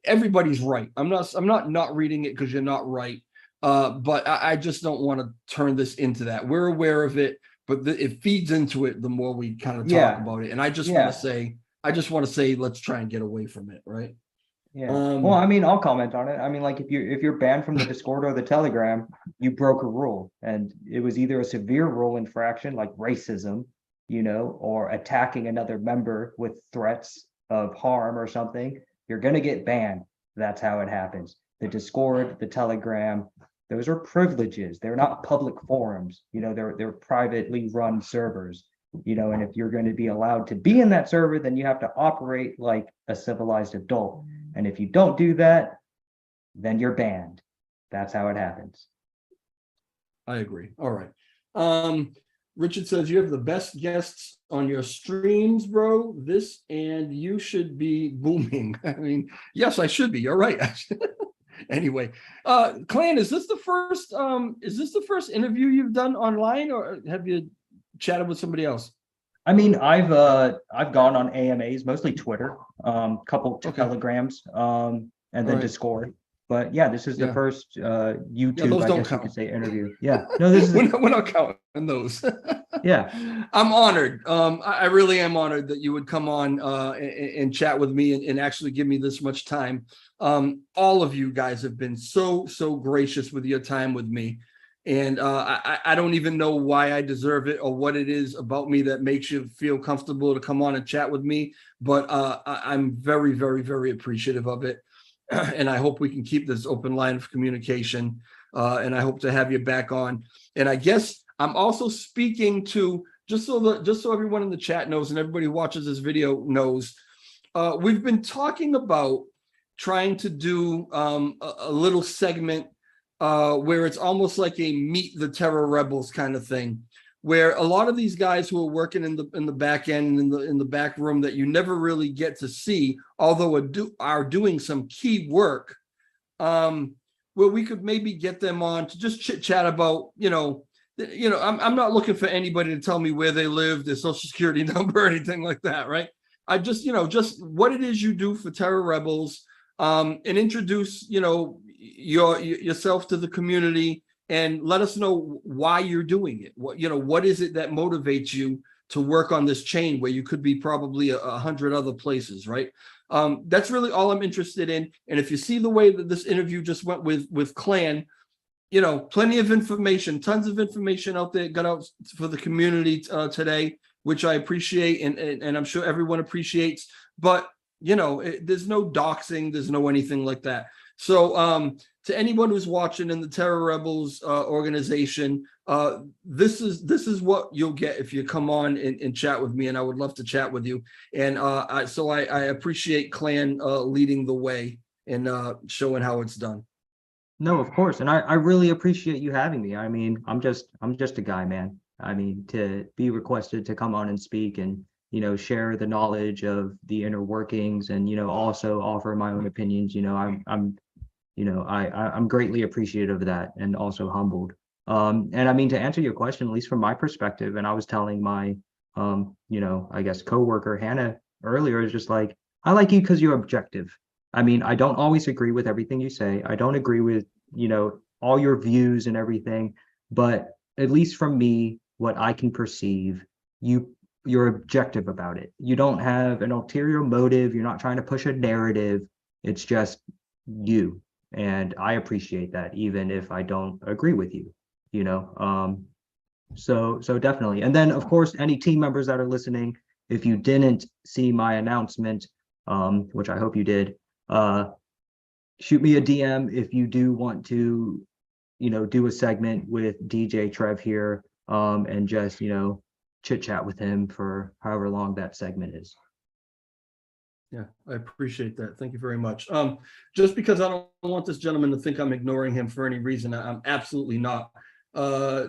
Everybody's right. I'm not reading it because you're not right. But I just don't want to turn this into that. We're aware of it, but it feeds into it the more we kind of talk about it. And I just want to say, let's try and get away from it, right? Yeah. Well, I mean, I'll comment on it. I mean, like if you're banned from the Discord or the Telegram, you broke a rule, and it was either a severe rule infraction like racism, or attacking another member with threats of harm or something. You're going to get banned. That's how it happens. The Discord, the Telegram, those are privileges. They're not public forums. They're privately run servers. And if you're going to be allowed to be in that server, then you have to operate like a civilized adult. And if you don't do that, then you're banned. That's how it happens. I agree. All right. Richard says you have the best guests on your streams, bro. And you should be booming. I mean, yes, I should be. You're right. Anyway, Clan, is this the first interview you've done online, or have you chatted with somebody else? I mean, I've gone on AMAs, mostly Twitter, couple Telegrams, and then Discord. But yeah, this is the first YouTube, I guess you could say, interview. Yeah, no, this is we're not counting those. Yeah, I'm honored. I really am honored that you would come on and chat with me and actually give me this much time. All of you guys have been so gracious with your time with me. And I don't even know why I deserve it or what it is about me that makes you feel comfortable to come on and chat with me. But I'm very, very, very appreciative of it. And I hope we can keep this open line of communication. And I hope to have you back on. And I guess I'm also speaking to, just so everyone in the chat knows and everybody who watches this video knows, we've been talking about trying to do a little segment where it's almost like a meet the Terra rebels kind of thing, where a lot of these guys who are working in the back end, in the back room that you never really get to see, although are doing some key work, where we could maybe get them on to just chit chat about, I'm not looking for anybody to tell me where they live, their social security number, or anything like that, right? I just, just what it is you do for Terra rebels, and introduce, yourself to the community, and let us know why you're doing it. What is it that motivates you to work on this chain where you could be probably 100 other places, right? That's really all I'm interested in. And if you see the way that this interview just went with Clan, plenty of information, tons of information out there got out for the community today, which I appreciate, and I'm sure everyone appreciates. But there's no doxing, there's no anything like that. So to anyone who's watching in the Terra Rebels organization, this is what you'll get if you come on and chat with me, and I would love to chat with you. And so I appreciate Clan leading the way and showing how it's done. No, of course. And I really appreciate you having me. I mean, I'm just a guy, man. I mean, to be requested to come on and speak and, share the knowledge of the inner workings and, also offer my own opinions, I'm greatly appreciative of that and also humbled. And I mean, to answer your question, at least from my perspective, and I was telling my, I guess coworker Hannah earlier, is just like, I like you because you're objective. I mean, I don't always agree with everything you say. I don't agree with, all your views and everything, but at least from me, what I can perceive, you're objective about it. You don't have an ulterior motive. You're not trying to push a narrative. It's just you. And I appreciate that, even if I don't agree with you, you know. So definitely. And then of course, any team members that are listening, if you didn't see my announcement, which I hope you did, shoot me a DM if you do want to, do a segment with DJ Trev here, and just, chit chat with him for however long that segment is. Yeah, I appreciate that. Thank you very much. Just because I don't want this gentleman to think I'm ignoring him for any reason, I'm absolutely not.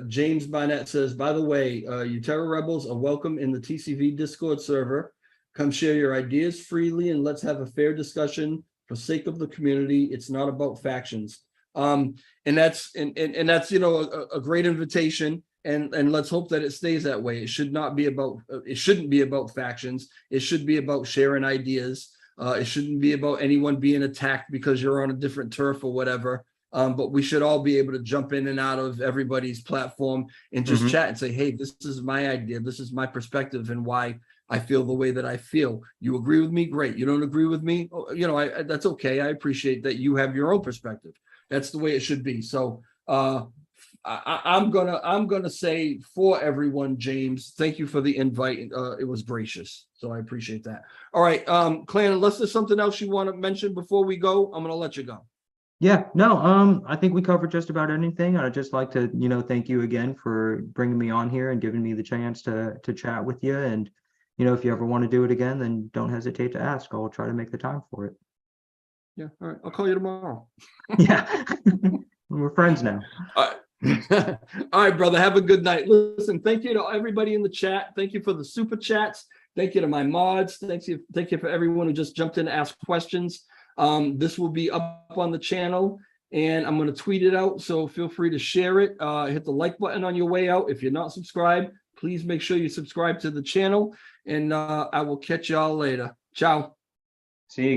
James Barnett says, by the way, you Terra rebels are welcome in the TCV Discord server. Come share your ideas freely and let's have a fair discussion for sake of the community. It's not about factions. And that's a great invitation. And let's hope that it stays that way. It should not be about, it shouldn't be about factions. It should be about sharing ideas. It shouldn't be about anyone being attacked because you're on a different turf or whatever. But we should all be able to jump in and out of everybody's platform and just chat and say, hey, this is my idea. This is my perspective and why I feel the way that I feel. You agree with me? Great. You don't agree with me? That's okay. I appreciate that you have your own perspective. That's the way it should be. So, I'm gonna say for everyone, James, thank you for the invite. It was gracious, so I appreciate that. All right, Clan, unless there's something else you want to mention before we go, I'm gonna let you go. Yeah, no, I think we covered just about anything. I'd just like to, thank you again for bringing me on here and giving me the chance to chat with you. And, if you ever want to do it again, then don't hesitate to ask. I'll try to make the time for it. Yeah, all right, I'll call you tomorrow. Yeah, we're friends now. All right. All right, brother. Have a good night. Listen, thank you to everybody in the chat. Thank you for the super chats. Thank you to my mods. Thank you for everyone who just jumped in to ask questions. This will be up on the channel and I'm going to tweet it out. So feel free to share it. Hit the like button on your way out. If you're not subscribed, please make sure you subscribe to the channel and I will catch y'all later. Ciao. See you.